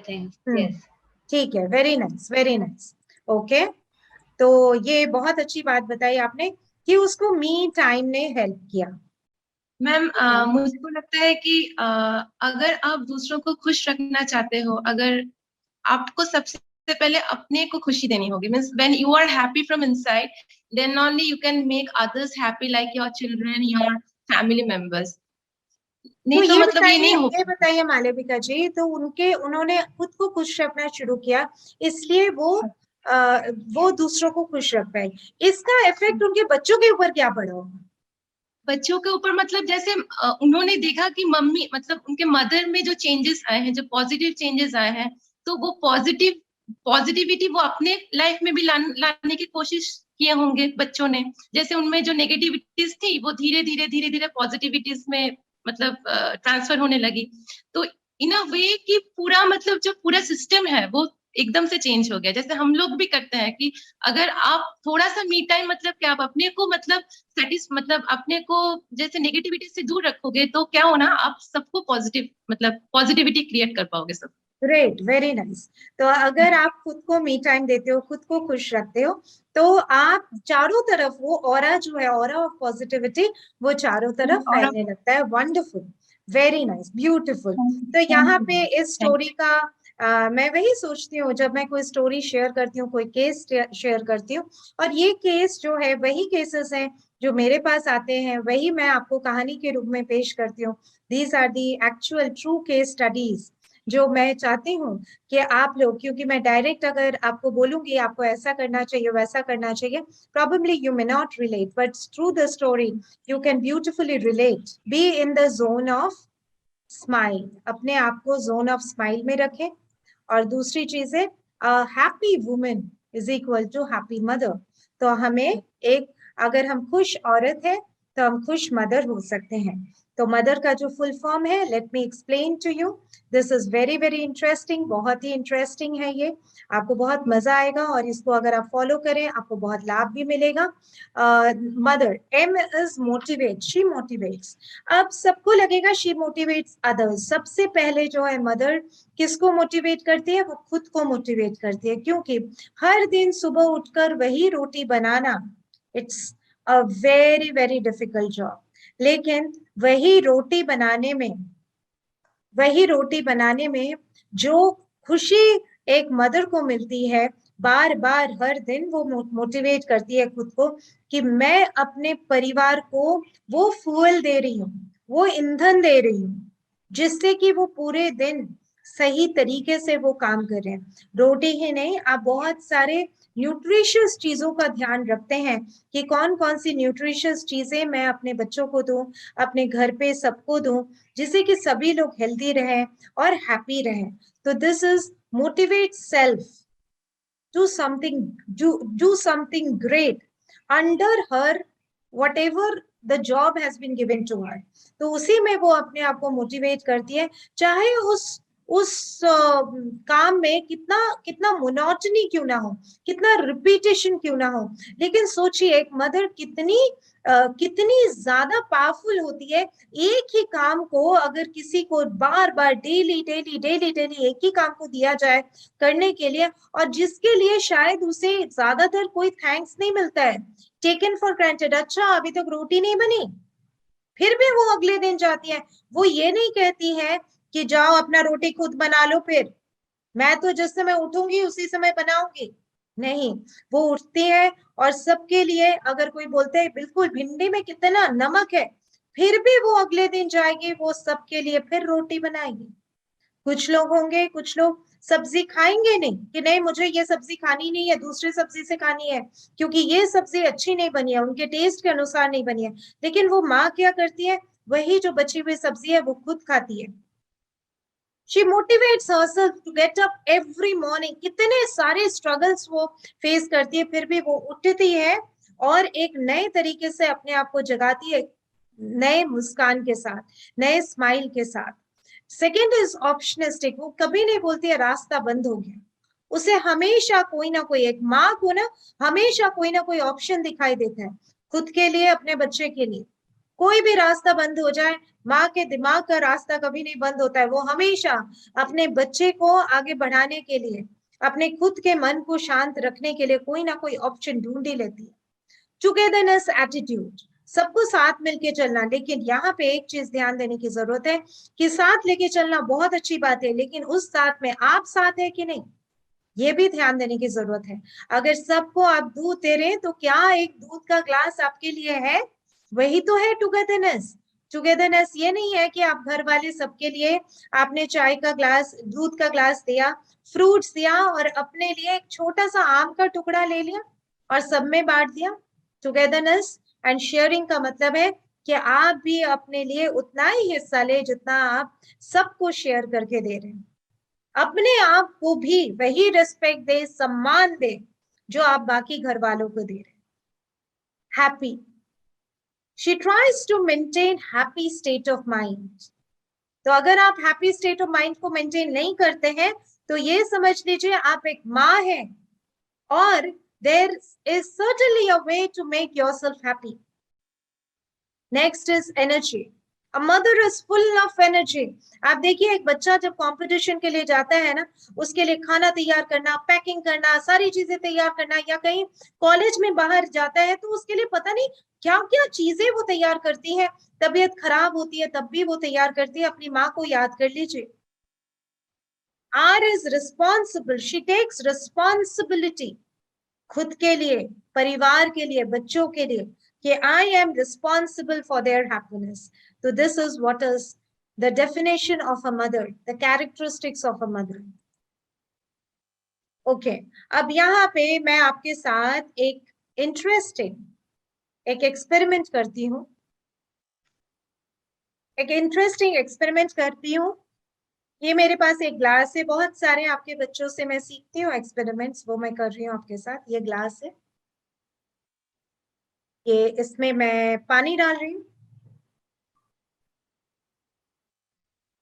things. Yes, ठीक है, वेरी नाइस, ओके। तो ये बहुत अच्छी बात बताई आपने कि उसको मी टाइम ने हेल्प किया। मैम मुझे को लगता है कि अगर आप दूसरों को खुश रखना चाहते हो, अगर आपको सबसे पहले अपने को खुशी देनी होगी, means when you are happy from inside then only you can make others happy like your children, your family members. नहीं तो मतलब ये नहीं हो। ये बताइए मालविका जी, तो उन्होंने खुद को खुश रखना शुरू किया, इसलिए वो दूसरों को खुश रख पाए, इसका इफेक्ट उनके बच्चों के ऊपर क्या पड़ा होगा? बच्चों के ऊपर मतलब जैसे उन्होंने देखा कि मम्मी मतलब उनके मदर में जो चेंजेस आए हैं, जो पॉजिटिव चेंजेस आए हैं, तो वो पॉजिटिविटी वो अपने लाइफ में भी लाने की कोशिश किए होंगे बच्चों ने। जैसे उनमें जो नेगेटिविटीज थी वो धीरे धीरे पॉजिटिविटीज में मतलब ट्रांसफर होने लगी। तो इन अ वे कि पूरा मतलब जो पूरा सिस्टम है वो एकदम से चेंज हो गया। जैसे हम लोग भी करते हैं कि अगर आप थोड़ा सा मी टाइम मतलब क्या आप अपने को मतलब मतलब अपने को जैसे नेगेटिविटी से दूर रखोगे तो क्या होना, आप सबको पॉजिटिव मतलब पॉजिटिविटी क्रिएट कर पाओगे सब। Great, very nice. तो अगर आप खुद को मी टाइम देते हो, खुद को खुश रखते हो, तो आप चारों तरफ वो ऑरा जो है, ऑरा ऑफ पॉजिटिविटी, वो चारों तरफ और फैलने लगता है। Wonderful, very nice, beautiful. तो थैंक यहाँ यू, पे इस थैंक स्टोरी का मैं वही सोचती हूँ जब मैं कोई स्टोरी शेयर करती हूँ, कोई केस शेयर करती हूँ, और ये केस जो है वही केसेस हैं जो मेरे पास आते हैं, वही मैं आपको कहानी के रूप में पेश करती हूँ। These are the actual true case studies जो मैं चाहती हूँ कि आप लोग, क्योंकि मैं डायरेक्ट अगर आपको बोलूंगी आपको ऐसा करना चाहिए वैसा करना चाहिए, probably you may not relate, but through the story you can beautifully relate. Be in the zone of smile, अपने आप को जोन ऑफ स्माइल में रखें। और दूसरी चीज है, happy women is equal to happy mother. तो हमें एक, अगर हम खुश औरत है तो हम खुश मदर हो सकते हैं। तो मदर का जो फुल फॉर्म है, let me explain to you. This is very very interesting, बहुत ही इंटरेस्टिंग है ये, आपको बहुत मजा आएगा, और इसको अगर आप फॉलो करें आपको बहुत लाभ भी मिलेगा। Mother, M is motivate, she motivates. अब सबको लगेगा शी मोटिवेट्स अदर्स। सबसे पहले जो है मदर किसको मोटिवेट करती है? वो खुद को मोटिवेट करती है, क्योंकि हर दिन सुबह उठकर वही रोटी बनाना, it's a very very difficult job. लेकिन वही रोटी बनाने में जो खुशी एक मदर को मिलती है, बार बार हर दिन वो मोटिवेट करती है खुद को कि मैं अपने परिवार को वो फ्यूल दे रही हूँ, वो ईंधन दे रही हूँ, जिससे कि वो पूरे दिन सही तरीके से वो काम कर रहे हैं। रोटी ही नहीं, आप बहुत सारे न्यूट्रिशियस चीजों का ध्यान रखते हैं कि कौन कौन सी न्यूट्रिशियस चीजें मैं अपने बच्चों को दूं, अपने घर पे सबको दूं, जिससे कि सभी लोग हेल्दी रहें और हैप्पी रहें। तो this is motivate self, do something great under her, whatever the job has been given to her। तो उसी में वो अपने आप को मोटिवेट करती है, चाहे उस काम में कितना कितना मोनोटनी क्यों ना हो, कितना रिपीटेशन क्यों ना हो। लेकिन सोचिए एक मदर कितनी ज्यादा पावरफुल होती है। एक ही काम को अगर किसी को बार बार डेली डेली डेली डेली एक ही काम को दिया जाए करने के लिए, और जिसके लिए शायद उसे ज्यादातर कोई थैंक्स नहीं मिलता है, टेकन फॉर ग्रांटेड, अच्छा अभी तक रोटी नहीं बनी, फिर भी वो अगले दिन जाती है। वो ये नहीं कहती है कि जाओ अपना रोटी खुद बना लो, फिर मैं तो जिस समय उठूंगी उसी समय बनाऊंगी। नहीं, वो उठती है और सबके लिए, अगर कोई बोलते है बिल्कुल भिंडी में कितना नमक है, फिर भी वो अगले दिन जाएगी, वो सबके लिए फिर रोटी बनाएगी। कुछ लोग होंगे, कुछ लोग सब्जी खाएंगे नहीं कि नहीं मुझे ये सब्जी खानी नहीं है, दूसरी सब्जी से खानी है, क्योंकि ये सब्जी अच्छी नहीं बनी है, उनके टेस्ट के अनुसार नहीं बनी है। लेकिन वो माँ क्या करती है, वही जो बची हुई सब्जी है वो खुद खाती है। She motivates herself to get up every morning। कितने सारे स्ट्रगल्स वो फेस करती है, फिर भी वो उठती है और एक नए तरीके से अपने आप को जगाती है, नए मुस्कान के साथ, नए स्माइल के साथ। सेकेंड इज ऑप्शनिस्टिक, वो कभी नहीं बोलती है रास्ता बंद हो गया। उसे हमेशा कोई ना कोई, एक माँ को ना हमेशा कोई ना कोई ऑप्शन दिखाई देता है, खुद के लिए, अपने बच्चे के लिए। कोई भी रास्ता बंद हो जाए, माँ के दिमाग का रास्ता कभी नहीं बंद होता है। वो हमेशा अपने बच्चे को आगे बढ़ाने के लिए, अपने खुद के मन को शांत रखने के लिए कोई ना कोई ऑप्शन ढूंढ ही लेती है। टुगेदरनेस एटीट्यूड, सबको साथ मिलके चलना। लेकिन यहाँ पे एक चीज ध्यान देने की जरूरत है कि साथ लेके चलना बहुत अच्छी बात है, लेकिन उस साथ में आप साथ है कि नहीं, ये भी ध्यान देने की जरूरत है। अगर सबको आप दूध दे रहे हैं तो क्या एक दूध का ग्लास आपके लिए है? वही तो है टुगेदरनेस। टुगेदरनेस ये नहीं है कि आप घर वाले सबके लिए आपने चाय का ग्लास, दूध का ग्लास दिया, फ्रूट्स दिया, और अपने लिए एक छोटा सा आम का टुकड़ा ले लिया और सब में बांट दिया। टुगेदरनेस एंड शेयरिंग का मतलब है कि आप भी अपने लिए उतना ही हिस्सा ले जितना आप सबको शेयर करके दे रहे हैं। अपने आप को भी वही रिस्पेक्ट दे, सम्मान दे जो आप बाकी घर वालों को दे रहे हैं। Happy, she tries to maintain happy state of mind. तो अगर आप हैप्पी स्टेट ऑफ माइंड को मेंटेन नहीं करते हैं तो ये समझ लीजिए आप एक माँ हैं, और there is certainly a way to make yourself happy. Next is energy. A mother is full of energy. आप देखिए एक बच्चा जब कंपटीशन के लिए जाता है ना, उसके लिए खाना तैयार करना, पैकिंग करना, सारी चीजें तैयार करना, या कहीं कॉलेज में बाहर जाता है तो उसके लिए पता नहीं क्या क्या चीजें वो तैयार करती है। तबीयत खराब होती है तब भी वो तैयार करती है। अपनी माँ को याद कर लीजिए। R is responsible. She takes responsibility. खुद के लिए, परिवार के लिए, बच्चों के लिए, कि I am responsible for their happiness. So this is what is the definition of a mother, the characteristics of a mother. Okay, अब यहाँ पे मैं आपके साथ एक इंटरेस्टिंग एक एक्सपेरिमेंट करती हूँ। ये मेरे पास एक ग्लास है, बहुत सारे आपके बच्चों से मैं सीखती हूँ एक्सपेरिमेंट्स, वो मैं कर रही हूँ आपके साथ। ये ग्लास है, ये इसमें मैं पानी डाल रही हूँ।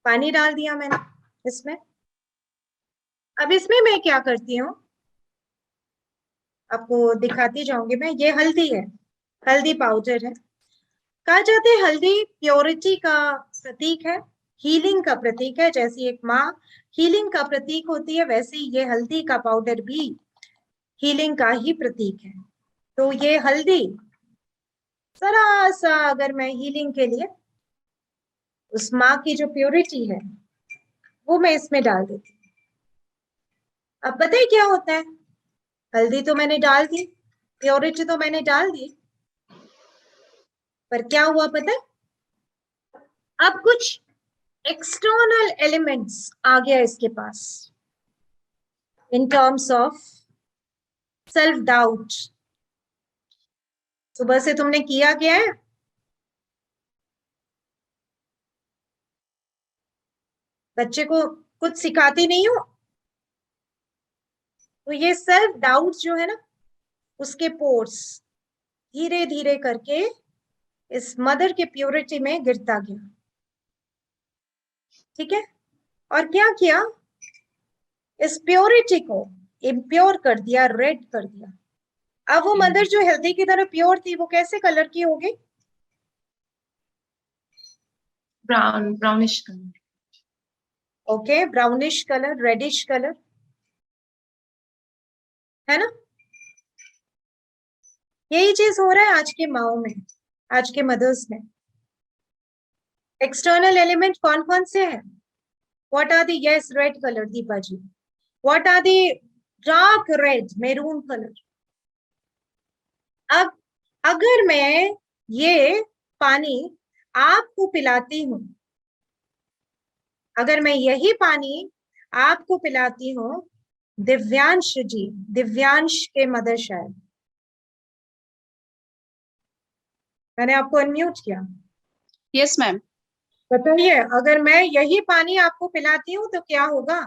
पानी डाल दिया मैंने इसमें। अब इसमें मैं क्या करती हूँ आपको दिखाती जाऊंगी मैं। ये हल्दी है, हल्दी पाउडर है। कहा जाता है हल्दी प्योरिटी का प्रतीक है, हीलिंग का प्रतीक है। जैसी एक माँ हीलिंग का प्रतीक होती है, वैसे ही ये हल्दी का पाउडर भी हीलिंग का ही प्रतीक है। तो ये हल्दी जरा सा अगर मैं हीलिंग के लिए उस माँ की जो प्योरिटी है वो मैं इसमें डाल देती हूँ। अब पता है क्या होता है, हल्दी तो मैंने डाल दी, प्योरिटी तो मैंने डाल दी, पर क्या हुआ पता है, अब कुछ एक्सटर्नल एलिमेंट्स आ गया इसके पास in terms of self doubt. सुबह से तुमने किया क्या है, बच्चे को कुछ सिखाती नहीं हो, तो ये सेल्फ डाउट जो है ना, उसके पोर्स धीरे धीरे करके इस मदर के प्योरिटी में गिरता गया। ठीक है, और क्या किया, इस प्योरिटी को इम्प्योर कर दिया, रेड कर दिया। अब वो मदर जो हेल्दी की तरह प्योर थी वो कैसे कलर की हो गई, brownish colour. Okay, brownish colour, reddish colour, है ना। यही चीज हो रहा है आज के माओ में, आज के मदर्स में। एक्सटर्नल एलिमेंट कौन कौन से हैं, what are the, yes red colour Deepa ji, what are the, dark red, maroon colour. अब अगर मैं ये पानी आपको पिलाती हूं, अगर मैं यही पानी आपको पिलाती हूं, दिव्यांश जी, दिव्यांश के मदर शायद, मैंने आपको अनम्यूट किया। Yes ma'am. बताइए, अगर मैं यही पानी आपको पिलाती हूँ तो क्या होगा,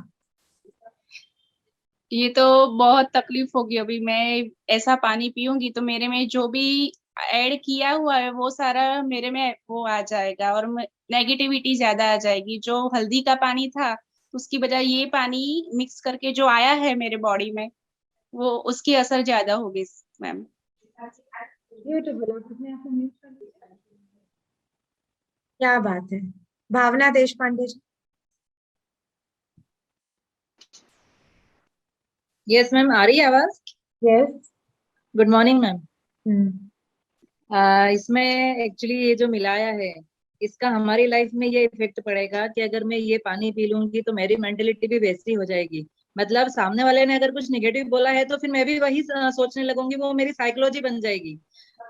ये तो बहुत तकलीफ होगी। अभी मैं ऐसा पानी पीऊंगी तो मेरे में जो भी ऐड किया हुआ है वो सारा मेरे में वो आ जाएगा और नेगेटिविटी ज्यादा आ जाएगी। जो हल्दी का पानी था उसकी बजाय ये पानी मिक्स करके जो आया है मेरे बॉडी में वो उसकी असर ज्यादा होगी मैम। क्या बात है। भावना देश पांडे जी। यस मैम, आ रही है आवाज? Yes, good morning ma'am. इसमें एक्चुअली ये जो मिलाया है इसका हमारी लाइफ में ये इफेक्ट पड़ेगा कि अगर मैं ये पानी पी लूंगी तो मेरी मेंटेलिटी भी वैसी हो जाएगी। मतलब सामने वाले ने अगर कुछ निगेटिव बोला है तो फिर मैं भी वही सोचने लगूंगी, वो मेरी साइकोलॉजी बन जाएगी।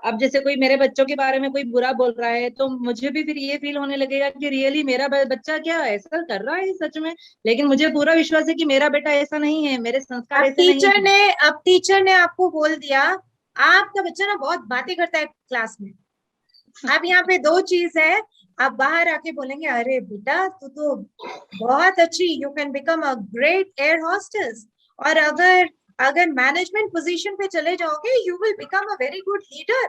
अब जैसे कोई मेरे बच्चों के बारे में कोई बुरा बोल रहा है तो मुझे भी फिर ये फील होने लगेगा कि रियली मेरा बच्चा क्या ऐसा कर रहा है सच में। लेकिन मुझे पूरा विश्वास है कि मेरा बेटा ऐसा नहीं है, मेरे संस्कार ऐसे नहीं है। अब टीचर ने आपको बोल दिया आपका बच्चा ना बहुत बातें करता है क्लास में, अब यहाँ पे दो चीज है, आप बाहर आके बोलेंगे अरे बेटा तू तो बहुत अच्छी, you can become a great air hostess, और अगर अगर मैनेजमेंट पोजीशन पे चले जाओगे you will become a very good leader,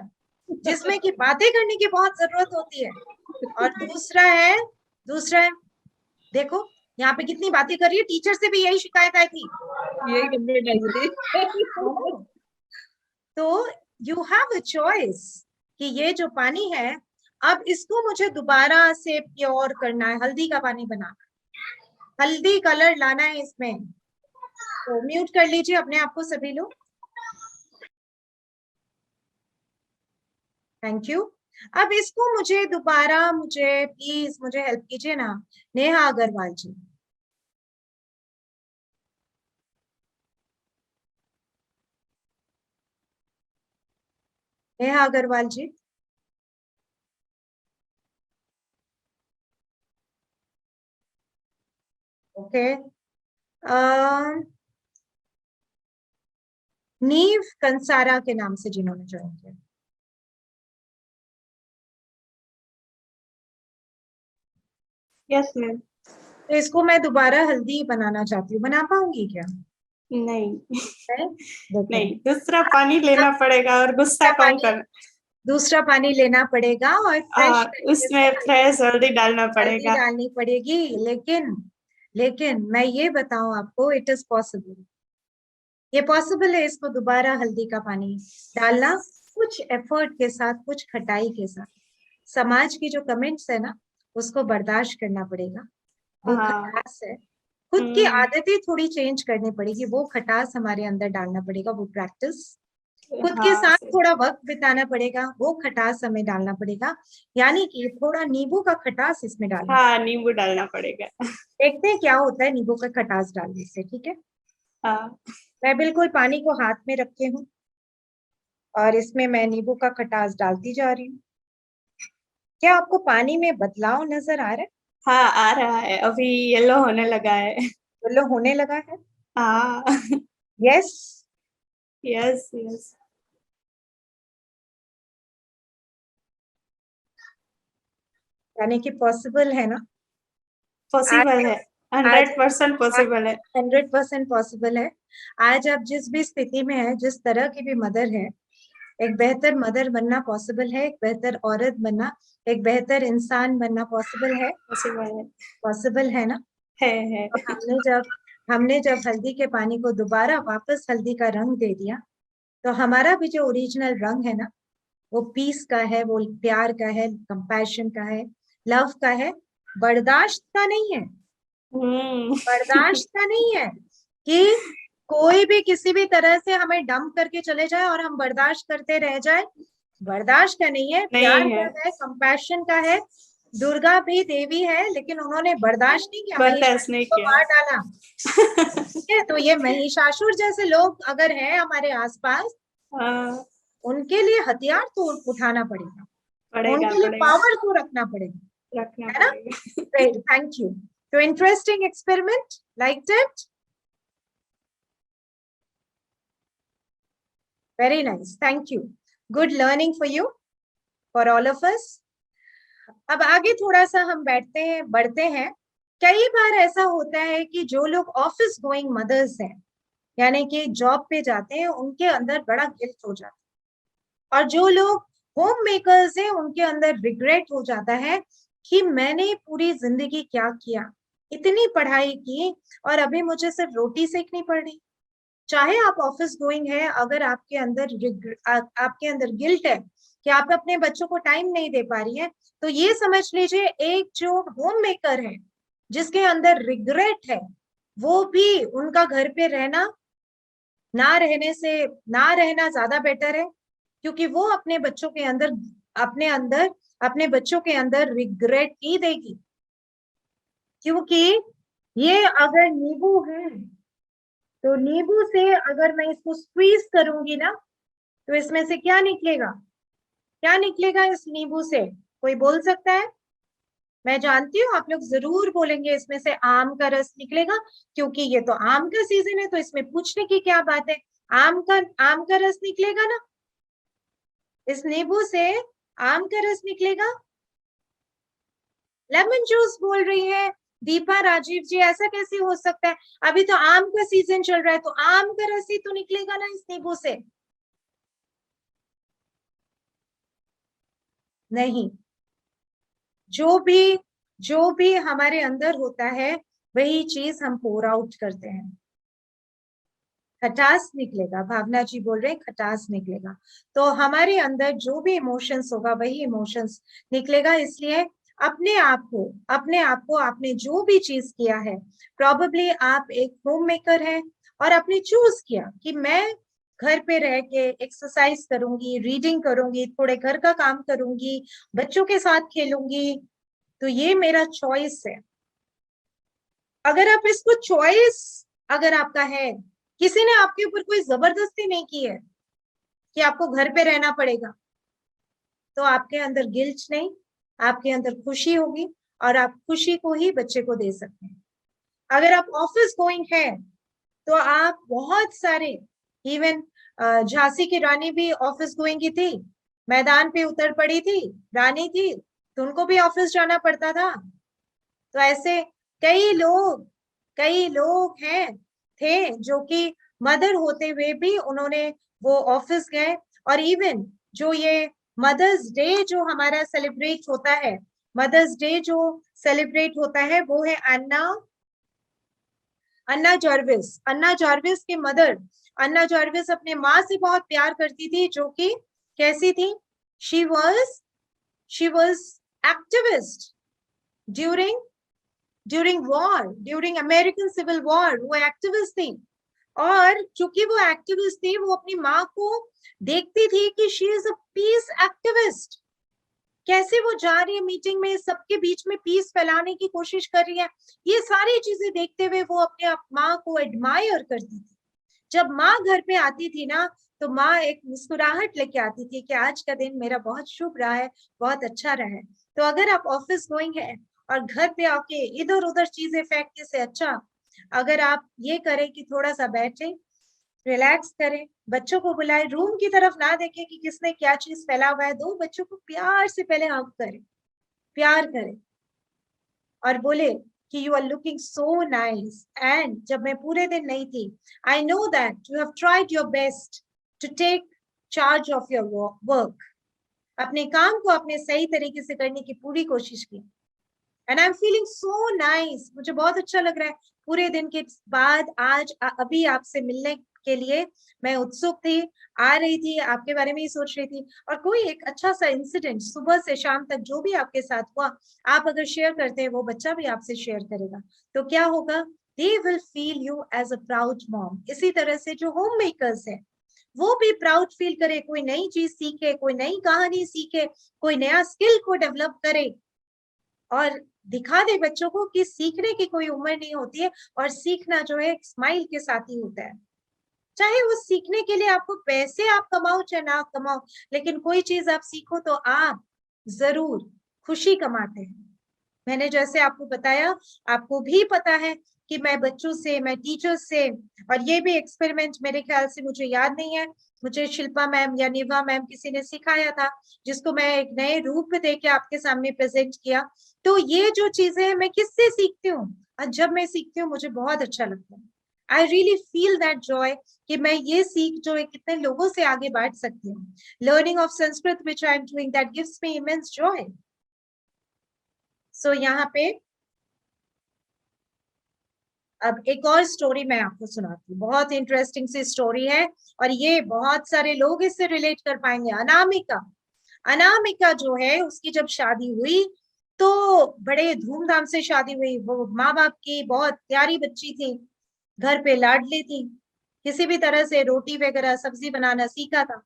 जिसमें कि बातें करने की बहुत जरूरत होती है। और दूसरा है देखो यहाँ पे कितनी बातें कर रही है, टीचर से भी यही शिकायत आई थी, यही कंप्लेंट आई थी। तो यू हैव अ चॉइस कि ये जो पानी है अब इसको मुझे दोबारा से प्योर करना है, हल्दी का पानी बनाना, हल्दी कलर लाना है इसमें। तो म्यूट कर लीजिए अपने आप को सभी लोग, थैंक यू। अब इसको मुझे दोबारा, मुझे प्लीज मुझे हेल्प कीजिए ना, नेहा अग्रवाल जी। नेहा अग्रवाल जी, ओके। नीव कंसारा के नाम से जिन्होंने ज्वाइन किया, यस मैम। तो इसको मैं दोबारा हल्दी बनाना चाहती हूँ, बना पाऊंगी क्या? नहीं देखो नहीं, दूसरा पानी लेना पड़ेगा और गुस्सा कम करना, दूसरा पानी लेना पड़ेगा और उसमें फ्रेश हल्दी डालना हल्दी पड़ेगा। डालनी पड़ेगी, लेकिन मैं ये बताऊं आपको, इट इज पॉसिबल, ये पॉसिबल है इसको दोबारा हल्दी का पानी डालना, कुछ एफर्ट के साथ, कुछ खटाई के साथ। समाज की जो कमेंट्स है ना उसको बर्दाश्त करना पड़ेगा, वो हाँ। खटास है, खुद की आदतें थोड़ी चेंज करनी पड़ेगी, वो खटास हमारे अंदर डालना पड़ेगा, वो प्रैक्टिस, खुद के हाँ, साथ थोड़ा वक्त बिताना पड़ेगा, वो खटास हमें डालना पड़ेगा, यानी कि थोड़ा नींबू का खटास इसमें डालना। हाँ, नींबू डालना पड़ेगा। देखते हैं क्या होता है नींबू का खटास डालने से, ठीक है। हाँ। मैं बिल्कुल पानी को हाथ में रखे हूँ और इसमें मैं नींबू का खटास डालती जा रही हूँ। क्या आपको पानी में बदलाव नजर आ रहा है? हाँ, आ रहा है, अभी येलो होने लगा है। येलो होने लगा है? हाँ। यस यस यस, यानी कि पॉसिबल है ना? पॉसिबल है, 100% पॉसिबल है। 100% पॉसिबल है। आज आप जिस भी स्थिति में है, जिस तरह की भी मदर है, एक बेहतर मदर बनना पॉसिबल है, एक बेहतर औरत बनना, एक बेहतर इंसान बनना पॉसिबल है। पॉसिबल है ना? है। तो हमने जब हल्दी के पानी को दोबारा वापस हल्दी का रंग दे दिया, तो हमारा भी जो ओरिजिनल रंग है ना, वो पीस का है, वो प्यार का है, कंपैशन का है, लव का है, बर्दाश्त का नहीं है। बर्दाश्त का नहीं है कि कोई भी किसी भी तरह से हमें डंप करके चले जाए और हम बर्दाश्त करते रह जाए, बर्दाश्त का नहीं है, प्यार का है, कंपैशन का है। दुर्गा भी देवी है लेकिन उन्होंने बर्दाश्त नहीं किया, बर्दाश्त नहीं को किया। मार डाला। ठीक है, तो ये महिषासुर जैसे लोग अगर हैं हमारे आसपास, उनके लिए हथियार तो उठाना पड़ेगा, उनके लिए पावर तो रखना पड़ेगा, है ना? Great, thank you. तो interesting experiment, liked it? Very nice, thank you, good learning for you, for all of us. अब आगे थोड़ा सा हम बढ़ते हैं। कई बार ऐसा होता है कि जो लोग ऑफिस गोइंग मदर्स हैं, यानी कि जॉब पे जाते हैं, उनके अंदर बड़ा गिल्ट हो जाता है, और जो लोग होम मेकर्स हैं उनके अंदर रिग्रेट हो जाता है कि मैंने पूरी जिंदगी क्या किया, इतनी पढ़ाई की और अभी मुझे सिर्फ रोटी सेकनी पड़ रही। चाहे आप ऑफिस गोइंग है, अगर आपके अंदर गिल्ट है कि आप अपने बच्चों को टाइम नहीं दे पा रही है, तो ये समझ लीजिए एक जो होम मेकर है जिसके अंदर रिग्रेट है, वो भी उनका घर पे रहना ना रहना ज्यादा बेटर है, क्योंकि वो अपने बच्चों के अंदर अपने बच्चों के अंदर रिग्रेट ही देगी। क्योंकि ये अगर नींबू है तो नींबू से अगर मैं इसको स्क्वीज करूंगी ना, तो इसमें से क्या निकलेगा? क्या निकलेगा इस नींबू से? कोई बोल सकता है? मैं जानती हूँ आप लोग जरूर बोलेंगे इसमें से आम का रस निकलेगा, क्योंकि ये तो आम का सीजन है, तो इसमें पूछने की क्या बात है, आम का रस निकलेगा ना। इस नींबू से आम का रस निकलेगा? लेमन जूस बोल रही है दीपा राजीव जी, ऐसा कैसे हो सकता है? अभी तो आम का सीजन चल रहा है, तो आम का रस ही तो निकलेगा ना इस नींबू से। नहीं, जो भी हमारे अंदर होता है वही चीज हम पोर आउट करते हैं। खटास निकलेगा, भावना जी बोल रहे हैं खटास निकलेगा। तो हमारे अंदर जो भी इमोशंस होगा वही इमोशंस निकलेगा। इसलिए अपने आप को आपने जो भी चीज किया है, प्रॉबेबली आप एक होम मेकर है और आपने चूज किया कि मैं घर पे रह के एक्सरसाइज करूंगी, रीडिंग करूंगी, थोड़े घर का काम करूंगी, बच्चों के साथ खेलूंगी, तो ये मेरा चॉइस है। अगर आप इसको चॉइस अगर आपका है, किसी ने आपके ऊपर कोई जबरदस्ती नहीं की है कि आपको घर पे रहना पड़ेगा, तो आपके अंदर गिल्ट नहीं, आपके अंदर खुशी होगी और आप खुशी को ही बच्चे को दे सकते हैं। अगर आप ऑफिस गोइंग है तो आप बहुत सारे, इवन झांसी की रानी भी ऑफिस गोइंग की थी, मैदान पे उतर पड़ी थी, रानी थी, तो उनको भी ऑफिस जाना पड़ता था। तो ऐसे कई लोग हैं थे जो कि मदर होते हुए भी उन्होंने वो ऑफिस गए। और इवन जो ये मदर्स डे जो हमारा सेलिब्रेट होता है, मदर्स डे जो सेलिब्रेट होता है वो है अन्ना जॉर्विस की मदर। अन्ना जॉर्विस अपने माँ से बहुत प्यार करती थी, जो कि कैसी थी? She was activist during American civil war, वो एक्टिविस्ट थी। और चूंकि वो एक्टिविस्ट थी, वो अपनी माँ को देखती थी कि she is a peace activist. कैसे वो जा रही है मीटिंग में, सबके बीच में पीस फैलाने की कोशिश कर रही है, ये सारी चीजें देखते हुए वो अपने माँ को एडमायर करती थी। जब माँ घर पे आती थी ना, तो माँ एक मुस्कुराहट लेके आती थी कि आज का दिन मेरा बहुत शुभ रहा है, बहुत अच्छा रहा है। तो अगर आप ऑफिस गोइंग है और घर पे आके इधर उधर चीजें फेंकने से अच्छा अगर आप ये करें कि थोड़ा सा बैठे, रिलैक्स करें, बच्चों को बुलाए, रूम की तरफ ना देखें कि किसने क्या चीज फैला हुआ है, दो बच्चों को प्यार से पहले हग करें, प्यार करें और बोले कि you are looking so nice. And जब मैं पूरे दिन नहीं थी, I know that you have tried your best to take charge of your work. अपने काम को अपने सही तरीके से करने की पूरी कोशिश की। And I am feeling so nice, मुझे बहुत अच्छा लग रहा है। पूरे दिन के बाद आज अभी आपसे मिलने के लिए मैं उत्सुक थी, आ रही थी, आपके बारे में ही सोच रही थी। और कोई एक अच्छा सा इंसिडेंट सुबह से शाम तक जो भी आपके साथ हुआ, आप अगर शेयर करते हैं, वो बच्चा भी आपसे शेयर करेगा, तो क्या होगा? They will feel you as a proud mom. इसी तरह से जो होम मेकर्स है वो भी प्राउड फील करे, कोई नई चीज सीखे, कोई नई कहानी सीखे, कोई नया स्किल को डेवलप करे और दिखा दे बच्चों को कि सीखने की कोई उम्र नहीं होती है और सीखना जो है एक स्माइल के साथ ही होता है। चाहे वो सीखने के लिए आपको पैसे आप कमाओ चाहे ना कमाओ, लेकिन कोई चीज आप सीखो तो आप जरूर खुशी कमाते हैं। मैंने जैसे आपको बताया, आपको भी पता है कि मैं बच्चों से, मैं टीचर्स से, और ये भी एक्सपेरिमेंट मेरे ख्याल से, मुझे याद नहीं है, मुझे शिल्पा मैम या निभा मैम किसी ने सिखाया था, जिसको मैं एक नए रूप में देके आपके सामने प्रेजेंट किया। तो ये जो चीजें हैं मैं किससे सीखती हूँ, और जब मैं सीखती हूँ मुझे बहुत अच्छा लगता है। I really feel that Joy कि मैं ये सीख जो है कितने लोगों से आगे बांट सकती हूँ। Learning of Sanskrit which I am doing, that gives me immense joy. So यहाँ पे अब एक और स्टोरी मैं आपको सुनाती हूँ, बहुत इंटरेस्टिंग सी स्टोरी है और ये बहुत सारे लोग इससे रिलेट कर पाएंगे। अनामिका जो है, उसकी जब शादी हुई तो बड़े धूमधाम से शादी हुई। वो माँ बाप की बहुत प्यारी बच्ची थी, घर पे लाडली थी, किसी भी तरह से रोटी वगैरह सब्जी बनाना सीखा था।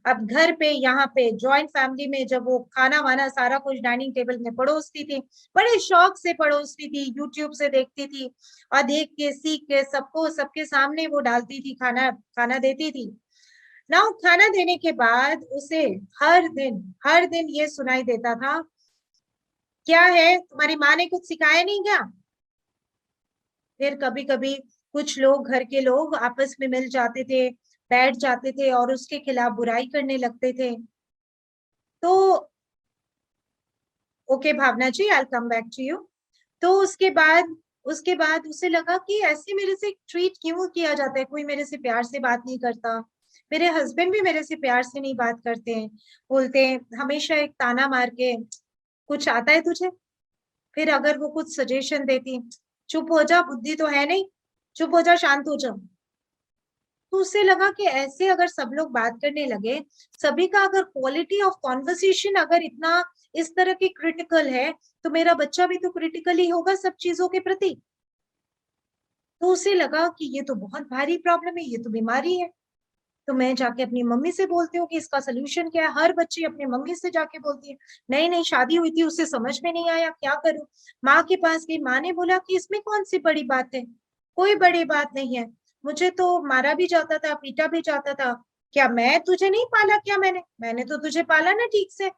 अब घर पे यहाँ पे जॉइंट फैमिली में जब वो खाना वाना सारा कुछ डाइनिंग टेबल में परोसती थी, बड़े शौक से परोसती थी, यूट्यूब से देखती थी और देख के सीख के सबको सबके सामने वो डालती थी, खाना खाना देती थी ना। खाना देने के बाद उसे हर दिन ये सुनाई देता था, क्या है तुम्हारी माँ ने कुछ सिखाया नहीं क्या? फिर कभी कभी कुछ लोग, घर के लोग आपस में मिल जाते थे, बैठ जाते थे और उसके खिलाफ बुराई करने लगते थे। तो okay Bhavna ji, I come back to you. तो उसके बाद उसे लगा कि ऐसे मेरे से ट्रीट क्यों किया जाता है, कोई मेरे से प्यार से बात नहीं करता, मेरे हस्बैंड भी मेरे से प्यार से नहीं बात करते हैं, बोलते हैं हमेशा एक ताना मार के, कुछ आता है तुझे? फिर अगर वो कुछ सजेशन देती, चुप हो जा, बुद्धि तो है नहीं, चुप हो जा, शांत हो जा। तो उसे लगा कि ऐसे अगर सब लोग बात करने लगे, सभी का अगर क्वालिटी ऑफ कॉन्वर्सेशन अगर इतना इस तरह की क्रिटिकल है, तो मेरा बच्चा भी तो क्रिटिकल ही होगा सब चीजों के प्रति। तो उसे लगा कि ये तो बहुत भारी प्रॉब्लम है, ये तो बीमारी है। तो मैं जाके अपनी मम्मी से बोलती हूँ कि इसका सोल्यूशन क्या है। हर बच्ची अपनी मम्मी से जाके बोलती है। नहीं नहीं, शादी हुई थी, उसे समझ में नहीं आया, क्या करूं? माँ के पास गई, माँ ने बोला कि इसमें कौन सी बड़ी बात है, कोई बड़ी बात नहीं है, मुझे तो मारा भी जाता था, पीटा भी जाता था, क्या मैं तुझे नहीं पाला? क्या मैंने तो तुझे पाला ना ठीक से।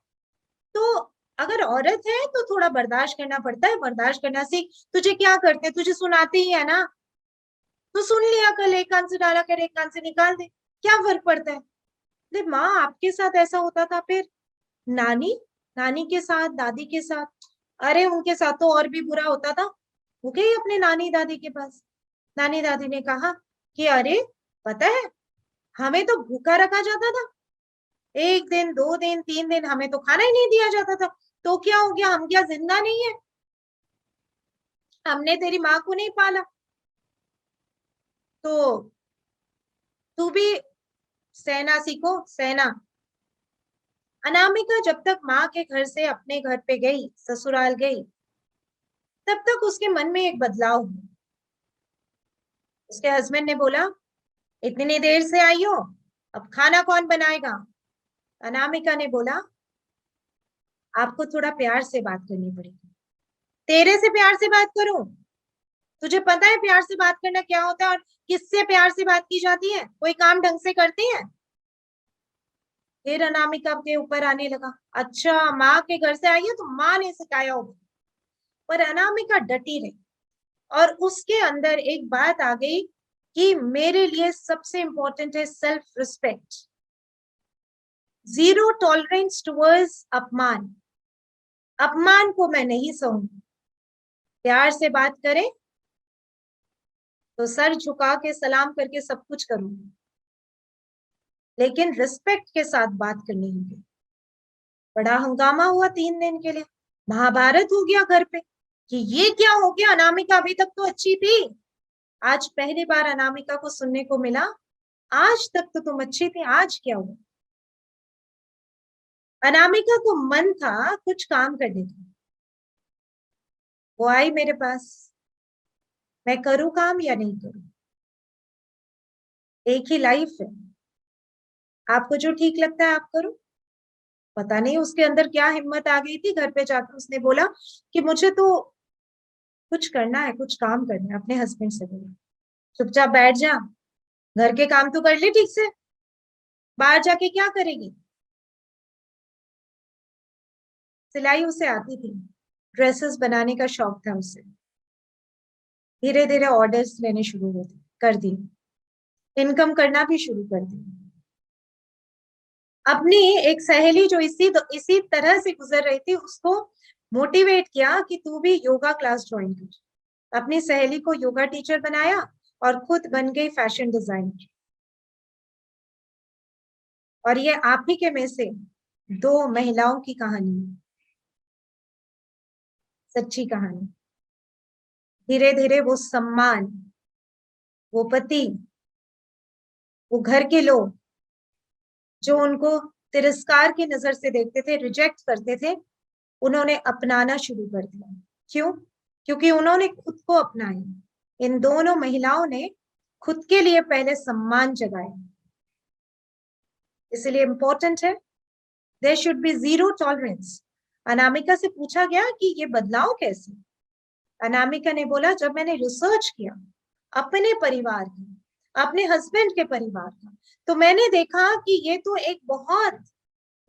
तो अगर औरत है तो थोड़ा बर्दाश्त करना पड़ता है, बर्दाश्त करना सीख। तुझे क्या करते, तुझे सुनाते ही है ना, तो सुन लिया कल, एक कान से डाला कर एक कान से निकाल दे, क्या फर्क पड़ता है? अरे माँ, आपके साथ ऐसा होता था, फिर नानी नानी के साथ, दादी के साथ, अरे उनके साथ तो और भी बुरा होता था। वो गई अपने नानी दादी के पास। नानी दादी ने कहा कि अरे पता है, हमें तो भूखा रखा जाता था, 1 दिन 2 दिन 3 दिन हमें तो खाना ही नहीं दिया जाता था। तो क्या हो गया, हम क्या जिंदा नहीं है? हमने तेरी माँ को नहीं पाला? तो तू भी सहना सीखो, सहना। अनामिका जब तक माँ के घर से अपने घर पे गई, ससुराल गई, तब तक उसके मन में एक बदलाव हुआ। उसके हस्बैंड ने बोला, इतनी देर से आई हो, अब खाना कौन बनाएगा? अनामिका ने बोला, आपको थोड़ा प्यार से बात करनी पड़ेगी। तेरे से प्यार से बात करूं? तुझे पता है प्यार से बात करना क्या होता है और किससे प्यार से बात की जाती है? कोई काम ढंग से करती है? फिर अनामिका के ऊपर आने लगा, अच्छा माँ के घर से आई है तो माँ ने सिखाया होगा। पर अनामिका डटी रही और उसके अंदर एक बात आ गई कि मेरे लिए सबसे इंपॉर्टेंट है self respect, zero tolerance towards अपमान। अपमान को मैं नहीं सहूंगी। प्यार से बात करें तो सर झुका के सलाम करके सब कुछ करूंगी, लेकिन रिस्पेक्ट के साथ बात करनी होगी। बड़ा हंगामा हुआ 3 दिन के लिए, महाभारत हो गया घर पे कि ये क्या हो गया, अनामिका अभी तक तो अच्छी थी, आज पहली बार अनामिका को सुनने को मिला, आज तक तो तुम अच्छी थी, आज क्या हुआ? अनामिका को मन था कुछ काम करने का। वो आई मेरे पास, मैं करूं काम या नहीं करूं? एक ही लाइफ है, आपको जो ठीक लगता है आप करो। पता नहीं उसके अंदर क्या हिम्मत आ गई थी, घर पे जाकर उसने बोला कि मुझे तो कुछ करना है, कुछ काम करना है। अपने हस्बैंड से बोला, चुपचाप बैठ जा, घर के काम तो कर ले ठीक से, बाहर जाके क्या करेगी? सिलाई उसे आती थी, ड्रेसेस बनाने का शौक था उसे। धीरे धीरे ऑर्डर्स लेने शुरू होते कर दिए, इनकम करना भी शुरू कर दी। अपनी एक सहेली जो इसी तरह से गुजर रही थी, उसको मोटिवेट किया कि तू भी योगा क्लास ज्वाइन कर। अपनी सहेली को योगा टीचर बनाया और खुद बन गई फैशन डिजाइनर। और ये आप ही के में से 2 महिलाओं की कहानी है, सच्ची कहानी। धीरे धीरे वो सम्मान, वो पति, वो घर के लोग जो उनको तिरस्कार की नजर से देखते थे, रिजेक्ट करते थे, उन्होंने अपनाना शुरू कर दिया। क्यों? क्योंकि उन्होंने खुद को अपनाया। इन दोनों महिलाओं ने खुद के लिए पहले सम्मान जगाया। इसलिए इंपॉर्टेंट है, there should be zero tolerance. Anamika से पूछा गया कि ये बदलाव कैसे? अनामिका ने बोला, जब मैंने रिसर्च किया अपने परिवार का, अपने हस्बैंड के परिवार का, तो मैंने देखा कि ये तो एक बहुत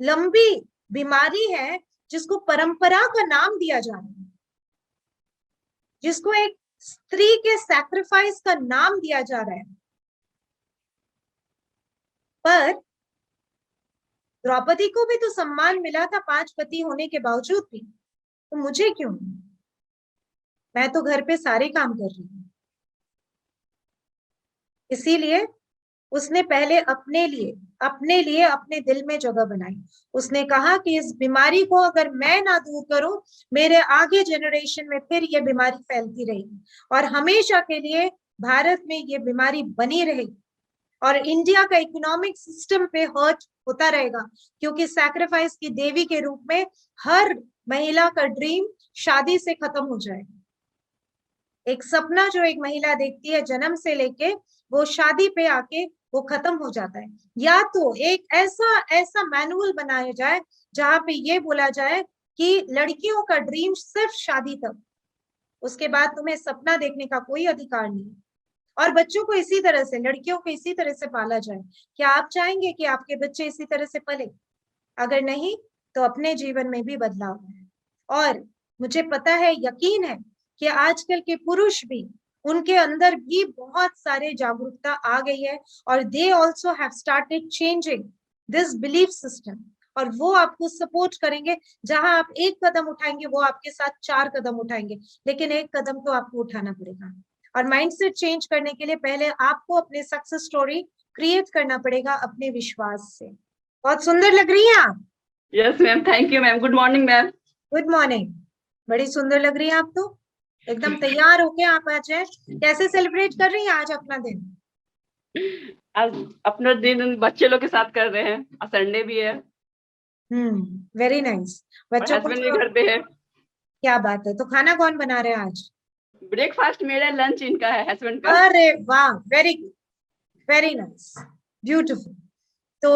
लंबी बीमारी है जिसको परंपरा का नाम दिया जा रहा है, जिसको एक स्त्री के सैक्रिफाइस का नाम दिया जा रहा है। पर द्रौपदी को भी तो सम्मान मिला था 5 पति होने के बावजूद भी, तो मुझे क्यों नहीं? मैं तो घर पे सारे काम कर रही हूँ। इसीलिए उसने पहले अपने लिए अपने दिल में जगह बनाई। उसने कहा कि इस बीमारी को अगर मैं ना दूर करूं, मेरे आगे जनरेशन में फिर ये बीमारी फैलती रहेगी और हमेशा के लिए भारत में ये बीमारी बनी रहेगी और इंडिया का इकोनॉमिक सिस्टम पे हर्ट होता रहेगा, क्योंकि सैक्रिफाइस की देवी के रूप में हर महिला का ड्रीम शादी से खत्म हो जाएगा। एक सपना जो एक महिला देखती है जन्म से लेके, वो शादी पे आके वो खत्म हो जाता है। या तो एक ऐसा मैनुअल बनाया जाए जहां पे ये बोला जाए कि लड़कियों का ड्रीम सिर्फ शादी तक, उसके बाद तुम्हें सपना देखने का कोई अधिकार नहीं। और बच्चों को इसी तरह से, लड़कियों को इसी तरह से पाला जाए। क्या आप चाहेंगे कि आपके बच्चे इसी तरह से पले? अगर नहीं तो अपने जीवन में भी बदलाव है। और मुझे पता है, यकीन है कि आजकल के पुरुष भी, उनके अंदर भी बहुत सारे जागरूकता आ गई है और they also have started changing this belief system, और वो आपको सपोर्ट करेंगे। जहां आप एक कदम उठाएंगे वो आपके साथ 4 कदम उठाएंगे, लेकिन एक कदम तो आपको उठाना पड़ेगा। और माइंडसेट चेंज करने के लिए पहले आपको अपने सक्सेस स्टोरी क्रिएट करना पड़ेगा अपने विश्वास से। बहुत सुंदर लग रही हैं आप। Yes ma'am, thank you ma'am. Good morning ma'am. Good morning. बड़ी सुंदर लग रही है आप तो, एकदम तैयार होके आप आज हैं। कैसे सेलिब्रेट कर रही हैं आज अपना दिन? आज अपना दिन बच्चे लोग के साथ कर रहे हैं, आज संडे भी है। Very nice. बच्चों को हस्बैंड भी घर पे है। क्या बात है। तो खाना कौन बना रहे हैं आज? ब्रेकफास्ट मेरा, लंच इनका है, हस्बैंड का। अरे वाह, very good, very nice, beautiful. तो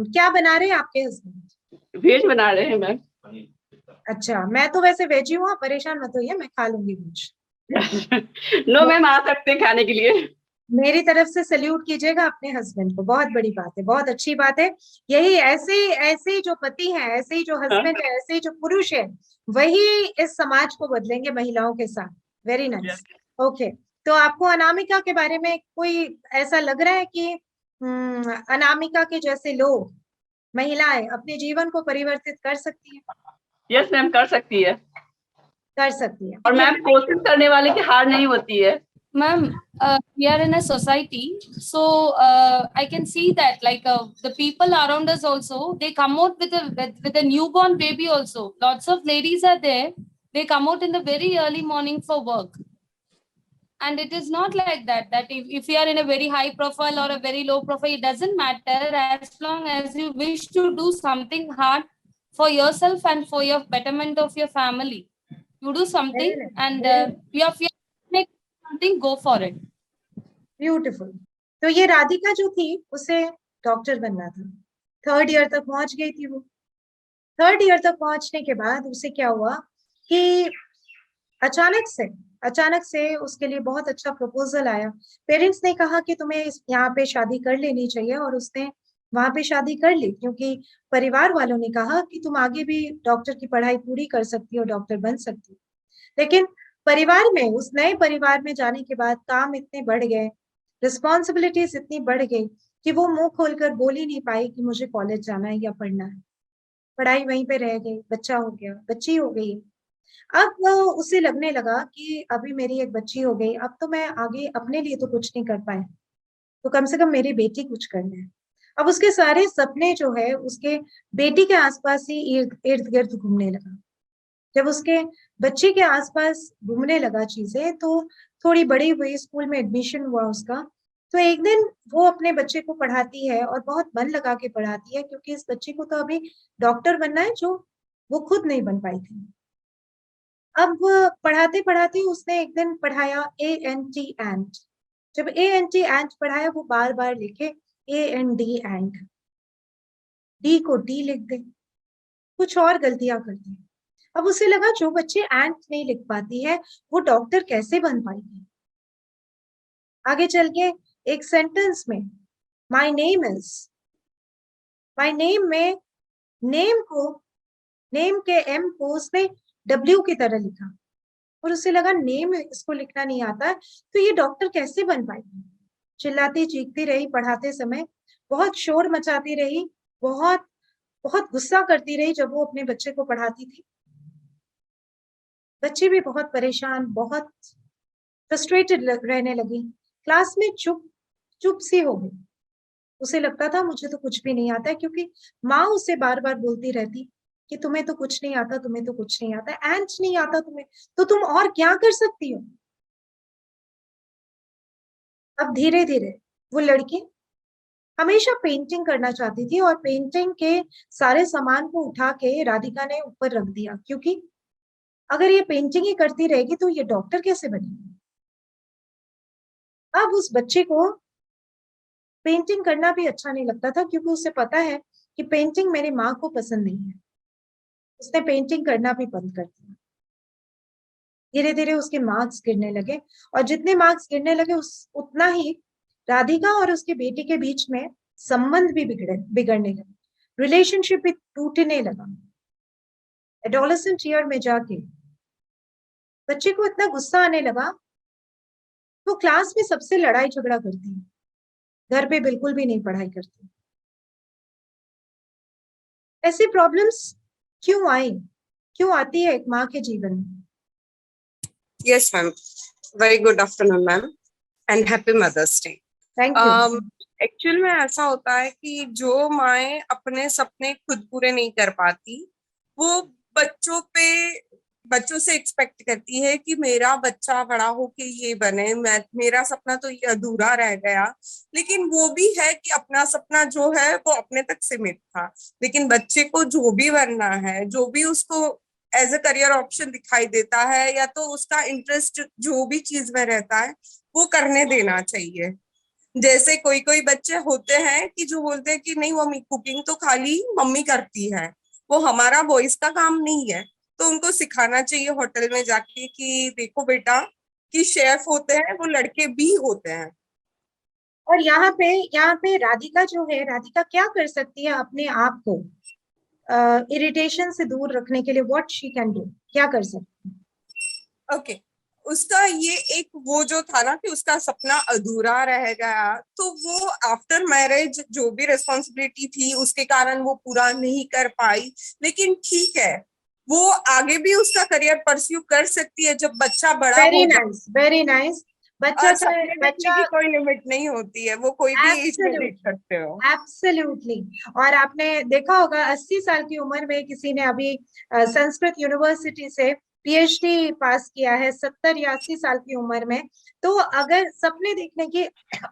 क्या बना रहे हैं आपके हस्बैंड? वेज बना रहे हैं मैम। अच्छा, मैं तो वैसे वेज ही हूँ, परेशान मत होइए, मैं खा लूंगी वेज। नो मैम, आ सकते हैं खाने के लिए। मेरी तरफ से सल्यूट कीजिएगा अपने हस्बैंड को, बहुत बड़ी बात है, बहुत अच्छी बात है। यही ऐसे ही जो पति हैं, ऐसे ही जो हस्बैंड है, ऐसे ही जो पुरुष है, वही इस समाज को बदलेंगे महिलाओं के साथ। Very nice. ओके, तो आपको अनामिका के बारे में कोई ऐसा लग रहा है कि अनामिका के जैसे लोग, महिलाएं अपने जीवन को परिवर्तित कर सकती है? यस मैम, कर सकती है। कर सकती है। और मैम, कोशिश करने वाले की हार नहीं होती है। Ma'am, we are in a society, so I can see that like the people around us also, they come out with a newborn baby also. Lots of ladies are there. They come out in the very early morning for work, and it is not like that. That if you are in a very high profile or a very low profile, it doesn't matter as long as you wish to do something hard for yourself and for your betterment of your family. You do something and you are make something, go for it. Beautiful. तो ये राधिका जो थी, उसे doctor बनना था, 3rd year तक पहुंच गई थी वो। 3rd ईयर तक पहुंचने के बाद उसे क्या हुआ कि अचानक से उसके लिए बहुत अच्छा प्रपोजल आया। पेरेंट्स ने कहा कि तुम्हें यहाँ पे शादी कर लेनी चाहिए, और उसने वहां पे शादी कर ली, क्योंकि परिवार वालों ने कहा कि तुम आगे भी डॉक्टर की पढ़ाई पूरी कर सकती हो, डॉक्टर बन सकती हो। लेकिन परिवार में, उस नए परिवार में जाने के बाद काम इतने बढ़ गए, रिस्पॉन्सिबिलिटीज इतनी बढ़ गई कि वो मुंह खोलकर बोल ही नहीं पाई कि मुझे कॉलेज जाना है या पढ़ना है। पढ़ाई वहीं पे रह गई, बच्चा हो गया, बच्ची हो गई। अब उसे लगने लगा कि अभी मेरी एक बच्ची हो गई, अब तो मैं आगे अपने लिए तो कुछ नहीं कर पाए, तो कम से कम मेरी बेटी कुछ करना है। अब उसके सारे सपने जो है उसके बेटी के आसपास ही इर्द गिर्द घूमने लगा। जब उसके बच्चे के आसपास घूमने लगा चीजें, तो थोड़ी बड़ी हुई, स्कूल में एडमिशन हुआ उसका, तो एक दिन वो अपने बच्चे को पढ़ाती है और बहुत मन लगा के पढ़ाती है, क्योंकि इस बच्चे को तो अभी डॉक्टर बनना है, जो वो खुद नहीं बन पाई थी। अब पढ़ाते पढ़ाते उसने एक दिन पढ़ाया ANT एंट। जब ANT एंट पढ़ाया, वो बार बार लिखे AND एंट, डी को डी लिख दे, कुछ और गलतियां कर दी। अब उसे लगा जो बच्चे एंट नहीं लिख पाती है, वो डॉक्टर कैसे बन पाएगी। आगे चल के एक सेंटेंस में my name is, my name में नेम के एम को उसने W की तरह लिखा, और उसे लगा नेम इसको लिखना नहीं आता, तो ये डॉक्टर कैसे बन पाएगी। चिल्लाती चीखती रही पढ़ाते समय, बहुत शोर मचाती रही, बहुत बहुत गुस्सा करती रही जब वो अपने बच्चे को पढ़ाती थी। बच्ची भी बहुत परेशान, बहुत फ्रस्ट्रेटेड रहने लगी, क्लास में चुप सी हो गई। उसे लगता था मुझे तो कुछ भी नहीं आता है, क्योंकि माँ उसे बार बार बोलती रहती कि तुम्हें तो कुछ नहीं आता, तुम्हें तो कुछ नहीं आता, एंड नहीं आता तुम्हें तो तुम और क्या कर सकती हो। अब धीरे धीरे वो लड़की हमेशा पेंटिंग करना चाहती थी, और पेंटिंग के सारे सामान को उठा के राधिका ने ऊपर रख दिया, क्योंकि अगर ये पेंटिंग ही करती रहेगी तो ये डॉक्टर कैसे बनेगी। अब उस बच्चे को पेंटिंग करना भी अच्छा नहीं लगता था, क्योंकि उसे पता है कि पेंटिंग मेरी माँ को पसंद नहीं है। उसने पेंटिंग करना भी बंद कर दिया। धीरे धीरे उसके मार्क्स गिरने लगे, और जितने मार्क्स गिरने लगे उतना ही राधिका और उसके बेटे के बीच में संबंध भी बिगड़ने लगे, रिलेशनशिप भी टूटने लगा। एडोलेसेंट ईयर में जाके बच्चे को इतना गुस्सा आने लगा, वो क्लास में सबसे लड़ाई झगड़ा करती है, घर पे बिल्कुल भी नहीं पढ़ाई करती। ऐसी प्रॉब्लम्स क्यों आई, क्यों आती है एक माँ के जीवन में? Yes, ma'am. Very good afternoon, ma'am, and happy Mother's Day. Thank you. Actual में ऐसा होता है कि जो माएँ अपने सपने खुद पूरे नहीं कर पाती, वो बच्चों से एक्सपेक्ट करती है कि मेरा बच्चा बड़ा होके ये बने, मेरा सपना तो ये अधूरा रह गया। लेकिन वो भी है कि अपना सपना जो है वो अपने तक सीमित था, लेकिन बच्चे को जो भी बनना है, जो भी उसको एज अ करियर ऑप्शन दिखाई देता है, या तो उसका इंटरेस्ट जो भी चीज में रहता है वो करने देना चाहिए। जैसे कोई कोई बच्चे होते हैं कि जो बोलते हैं कि नहीं, वो कुकिंग तो खाली मम्मी करती है, वो हमारा बॉयज का काम नहीं है। तो उनको सिखाना चाहिए होटल में जाके कि देखो बेटा, कि शेफ होते हैं वो लड़के भी होते हैं। और यहाँ पे राधिका जो है, राधिका क्या कर सकती है अपने आप को इरिटेशन से दूर रखने के लिए? व्हाट शी कैन डू, क्या कर सकती है? ओके, उसका ये एक वो जो था ना कि उसका सपना अधूरा रह गया, तो वो आफ्टर मैरिज जो भी रिस्पॉन्सिबिलिटी थी उसके कारण वो पूरा नहीं कर पाई। लेकिन ठीक है, वो आगे भी उसका करियर परस्यू कर सकती है जब बच्चा बड़ा हो जाए। Very nice. और सपने देखने की कोई लिमिट नहीं होती है, वो कोई भी एज में देख सकते हो। एब्सोल्युटली। और आपने देखा होगा 80 साल की उम्र में किसी ने अभी संस्कृत यूनिवर्सिटी से पीएचडी पास किया है, 70 या 80 साल की उम्र में। तो अगर सपने देखने की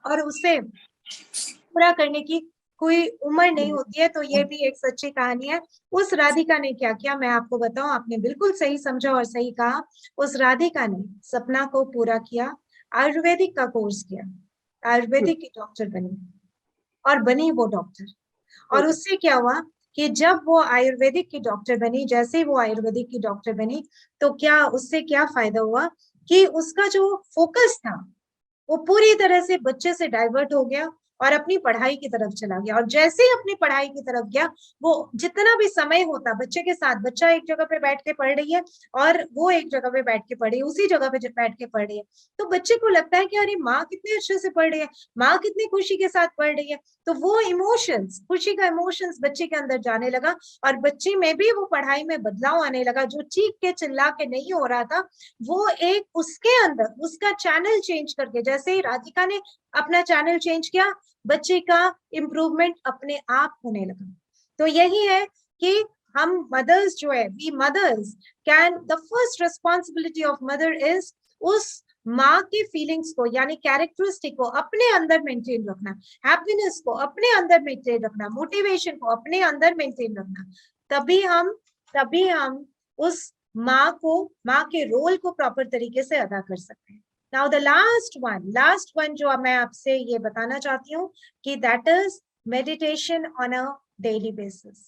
और उसे पूरा करने की कोई उम्र नहीं होती है, तो ये भी एक सच्ची कहानी है। उस राधिका ने क्या किया मैं आपको बताऊं, आपने बिल्कुल सही समझा और सही कहा। उस राधिका ने सपना को पूरा किया, आयुर्वेदिक का कोर्स किया, आयुर्वेदिक की डॉक्टर बनी, और बनी वो डॉक्टर। और उससे क्या हुआ कि जब वो आयुर्वेदिक की डॉक्टर बनी, जैसे ही वो आयुर्वेदिक की डॉक्टर बनी, तो क्या उससे क्या फायदा हुआ कि उसका जो फोकस था वो पूरी तरह से बच्चे से डाइवर्ट हो गया और अपनी पढ़ाई की तरफ चला गया। और जैसे ही अपनी पढ़ाई की तरफ गया, वो जितना भी समय होता बच्चे के साथ, बच्चा एक जगह पे बैठ के पढ़ रही है और वो एक जगह पे बैठ के पढ़ रही है, उसी जगह पे बैठ के पढ़ रही है, तो बच्चे को लगता है कि अरे माँ कितने अच्छे से पढ़ रही है, माँ कितनी खुशी के साथ पढ़ रही है। तो वो इमोशंस, खुशी का इमोशंस बच्चे के अंदर जाने लगा, और बच्चे में भी वो पढ़ाई में बदलाव आने लगा। जो चीख के चिल्ला के नहीं हो रहा था, वो एक उसके अंदर उसका चैनल चेंज करके, जैसे ही राधिका ने अपना चैनल चेंज किया, बच्चे का इम्प्रूवमेंट अपने आप होने लगा। तो यही है कि हम मदर्स जो है, we mothers can, the first responsibility of mother is उस माँ की फीलिंग्स को, यानी कैरेक्टरिस्टिक को अपने अंदर मेंटेन रखना, हैप्पीनेस को अपने अंदर मेंटेन रखना, मोटिवेशन को अपने अंदर मेंटेन रखना। तभी हम उस माँ के रोल को प्रॉपर तरीके से अदा कर सकते हैं। Now the last one जो मैं आपसे ये बताना चाहती हूँ कि that is meditation on a daily basis।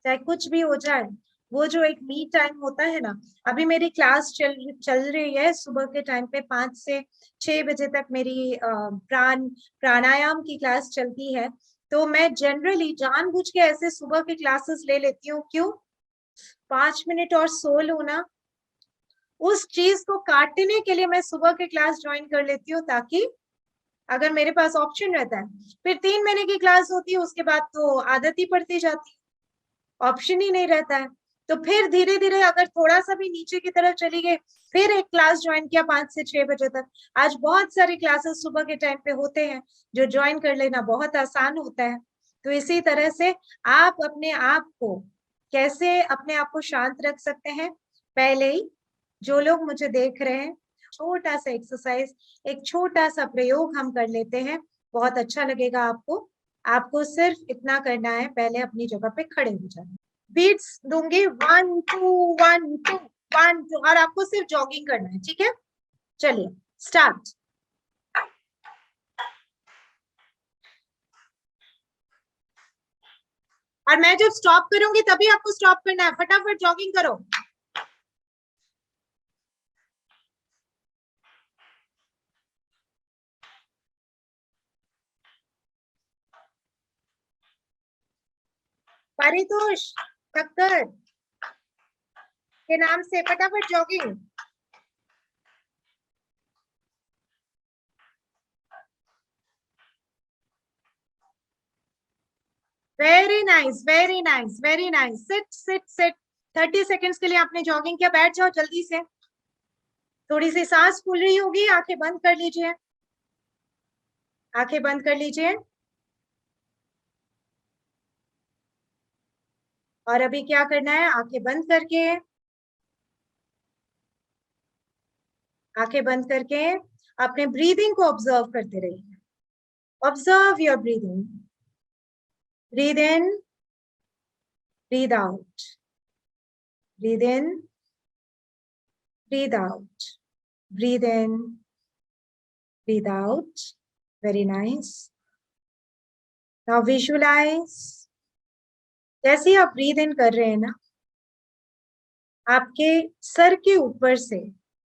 चाहे कुछ भी हो जाए, वो जो एक मी टाइम होता है ना, अभी मेरी क्लास चल रही है सुबह के टाइम पे 5 से 6 बजे तक मेरी प्राणायाम की क्लास चलती है। तो मैं जनरली जानबूझ के ऐसे सुबह की क्लासेस ले लेती हूँ। क्यों? 5 मिनट और सो लो ना, उस चीज को काटने के लिए मैं सुबह की क्लास ज्वाइन कर लेती हूँ, ताकि अगर मेरे पास ऑप्शन रहता है, फिर 3 महीने की क्लास होती है, उसके बाद तो आदत ही पड़ती जाती है। ऑप्शन ही नहीं रहता है। तो फिर धीरे धीरे अगर थोड़ा सा भी नीचे की तरफ चली गई, फिर एक क्लास ज्वाइन किया 5 से 6 बजे तक। आज बहुत सारी क्लासेस सुबह के टाइम पे होते हैं जो ज्वाइन कर लेना बहुत आसान होता है। तो इसी तरह से आप अपने आप को कैसे अपने आप को शांत रख सकते हैं, पहले ही जो लोग मुझे देख रहे हैं, छोटा सा एक्सरसाइज, एक छोटा सा प्रयोग हम कर लेते हैं, बहुत अच्छा लगेगा आपको। आपको सिर्फ इतना करना है, पहले अपनी जगह पे खड़े हो जाना, बीट्स दूंगी 1 2 1 2 1 2, और आपको सिर्फ जॉगिंग करना है, ठीक है? चलिए स्टार्ट। और मैं जब स्टॉप करूंगी तभी आपको स्टॉप करना है, फटाफट जॉगिंग करो। परितोष ठक्कर के नाम से फटाफट jogging. Very nice, very nice, very nice. Sit sit sit. 30 seconds के लिए आपने जॉगिंग किया, बैठ जाओ जल्दी से। थोड़ी सी सांस फूल रही होगी, आंखें बंद कर लीजिए, आंखें बंद कर लीजिए। और अभी क्या करना है, आंखें बंद करके अपने ब्रीदिंग को ऑब्जर्व करते रहिए। Observe your breathing. Breathe in, breathe out, breathe in, breathe out, breathe in, breathe out. Very nice. Now visualize, जैसे ही आप ब्रीद इन कर रहे हैं ना, आपके सर के ऊपर से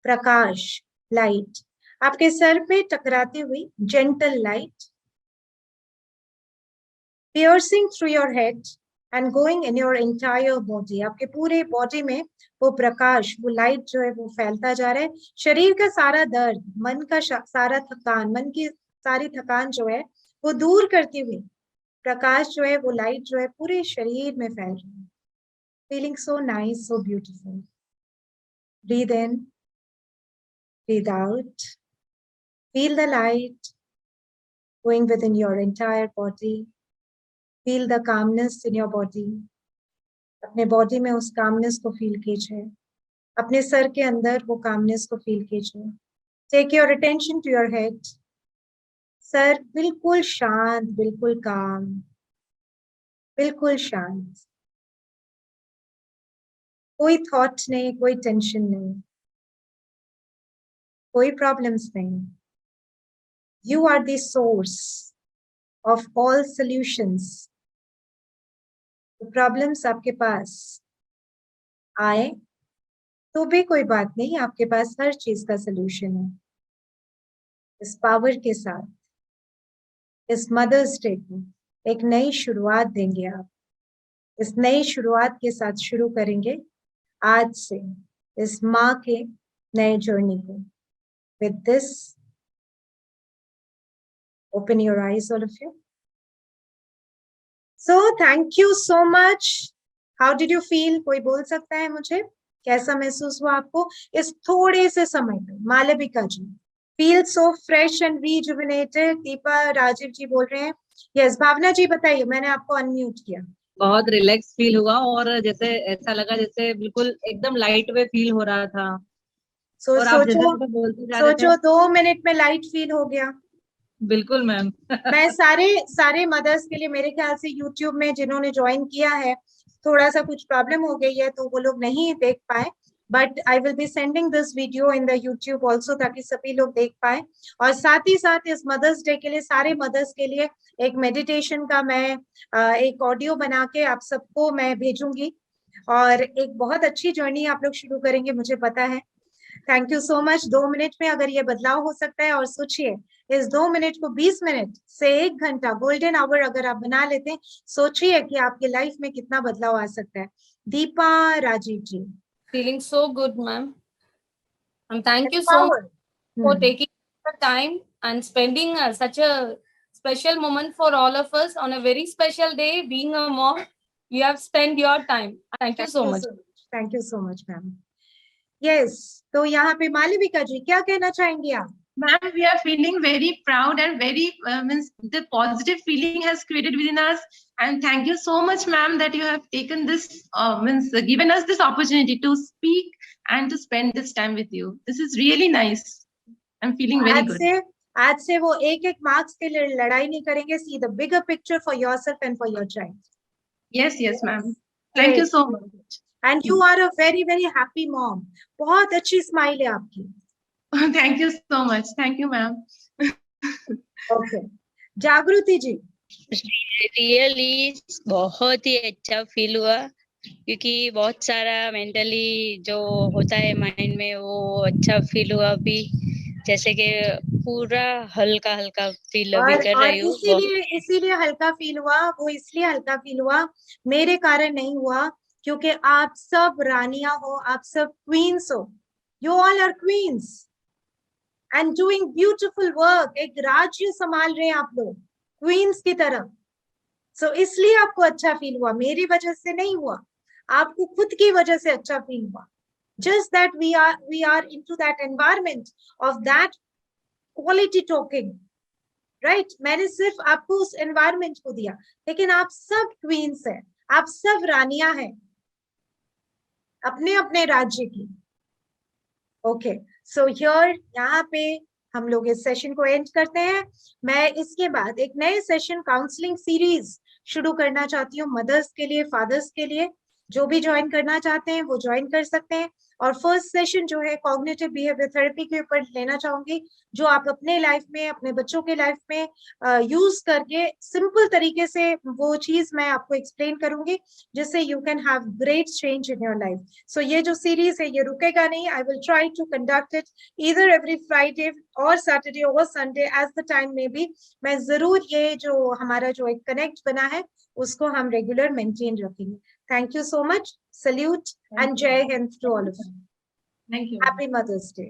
प्रकाश, लाइट, आपके सर पे टकराती हुई gentle light piercing through your head and going in your entire body, आपके पूरे बॉडी में वो प्रकाश, वो लाइट जो है वो फैलता जा रहा है। शरीर का सारा दर्द, मन का सारा थकान, मन की सारी थकान जो है वो दूर करती हुई प्रकाश जो है, वो लाइट जो है पूरे शरीर में फैल रही है। Feeling so nice, so beautiful. Breathe in, breathe out, feel the light going within your entire body. Feel the calmness in your body. अपने बॉडी में उस कामनेस को फील कीजिए, अपने सर के अंदर वो कामनेस को फील कीजिए। Take your attention to your head. सर बिल्कुल शांत, बिल्कुल काम, बिल्कुल शांत, कोई थॉट नहीं, कोई टेंशन नहीं, कोई प्रॉब्लम्स नहीं। You are the source of all solutions. Problems आपके पास आए तो भी कोई बात नहीं, आपके पास हर चीज का सलूशन है। इस पावर के साथ, इस मदर्स डे को एक नई शुरुआत देंगे आप। इस नई शुरुआत के साथ शुरू करेंगे आज से इस माँ के नए जर्नी को। With this, open your eyes all of you. So thank you so much. How did you feel? कोई बोल सकता है मुझे कैसा महसूस हुआ आपको इस थोड़े से समय में? Malavika ji, feel so fresh and rejuvenated. Deepa, Rajiv ji बोल रहे हैं यस। भावना जी बताइए, मैंने आपको अनम्यूट किया। बहुत रिलैक्स फील हुआ और जैसे ऐसा लगा जैसे बिल्कुल एकदम लाइट वे फील हो रहा था। और आप जैसे बोलते जा रहे थे, सोचो 2 मिनट में लाइट फील हो गया। बिल्कुल मैम। मैं सारे मदर्स के लिए, मेरे ख्याल से यूट्यूब में जिन्होंने ज्वाइन किया है, थोड़ा सा कुछ प्रॉब्लम हो गई है तो वो लोग नहीं देख पाए, but I will be sending this video in the YouTube also, ताकि सभी लोग देख पाए। और साथ ही साथ इस मदर्स डे के लिए, सारे मदर्स के लिए एक मेडिटेशन का मैं एक ऑडियो बना के आप सबको मैं भेजूंगी, और एक बहुत अच्छी जर्नी आप लोग शुरू करेंगे, मुझे पता है। Thank you so much. 2 minute में अगर ये बदलाव हो सकता है, और सोचिए इस 2 मिनट को 20 मिनट से 1 घंटा गोल्डन आवर अगर आप बना लेते हैं, सोचिए कि आपके लाइफ में कितना बदलाव आ सकता है। दीपा, राजीव जी। Feeling so good, ma'am. And thank you so much for taking the time and spending such a special moment for all of us on a very special day, being a mom. You have spent your time. Thank you so much. Thank you so much, ma'am. Yes, तो यहाँ पे मालविका जी क्या कहना चाहेंगी आप? Ma'am, we are feeling very proud and very means the positive feeling has created within us. And thank you so much, ma'am, that you have taken this means given us this opportunity to speak and to spend this time with you. This is really nice. I'm feeling very good. आज से वो एक marks के लिए लड़ाई नहीं करेंगे. See the bigger picture for yourself and for your child. Yes, ma'am. Thank you so much. And you are a very, very happy mom. बहुत अच्छी स्माइल है आपकी. Thank you so much. Thank you, ma'am. Okay. जागृति जी. Really बहुत ही अच्छा feel हुआ क्योंकि बहुत सारा मेंटली जो होता है माइंड में वो अच्छा फील हुआ अभी, जैसे कि पूरा हल्का हल्का फील अभी कर रही हूँ. इसीलिए हल्का फील हुआ. वो इसलिए हल्का फील हुआ मेरे कारण नहीं हुआ, क्योंकि आप सब रानियां हो, आप सब क्वींस हो. You all are queens and doing beautiful work. एक राज्य संभाल रहे हैं आप लोग क्वींस की तरह. So इसलिए आपको अच्छा फील हुआ, मेरी वजह से नहीं हुआ. आपको खुद की वजह से अच्छा फील हुआ. Just that we are into that environment of that quality talking, right? मैंने सिर्फ आपको उस environment को दिया, लेकिन आप सब queens हैं, आप सब रानियां हैं अपने अपने राज्य की. ओके, सो हियर यहाँ पे हम लोग इस सेशन को एंड करते हैं. मैं इसके बाद एक नए सेशन काउंसलिंग सीरीज शुरू करना चाहती हूँ मदर्स के लिए, फादर्स के लिए. जो भी ज्वाइन करना चाहते हैं वो ज्वाइन कर सकते हैं. और फर्स्ट सेशन जो है कॉग्निटिव बिहेवियर थेरेपी के ऊपर लेना चाहूंगी, जो आप अपने लाइफ में, अपने बच्चों के लाइफ में यूज करके सिंपल तरीके से वो चीज मैं आपको एक्सप्लेन करूंगी, जिससे you can have great change in your life. So ये जो सीरीज है ये रुकेगा नहीं. I will try to conduct it either every Friday और सैटरडे और संडे एज द टाइम में भी. मैं जरूर ये जो हमारा जो एक कनेक्ट बना है उसको हम रेगुलर मेंटेन रखेंगे. Thank you so much. Salute and Jai Hind to all of you. Thank you. Happy Mother's Day.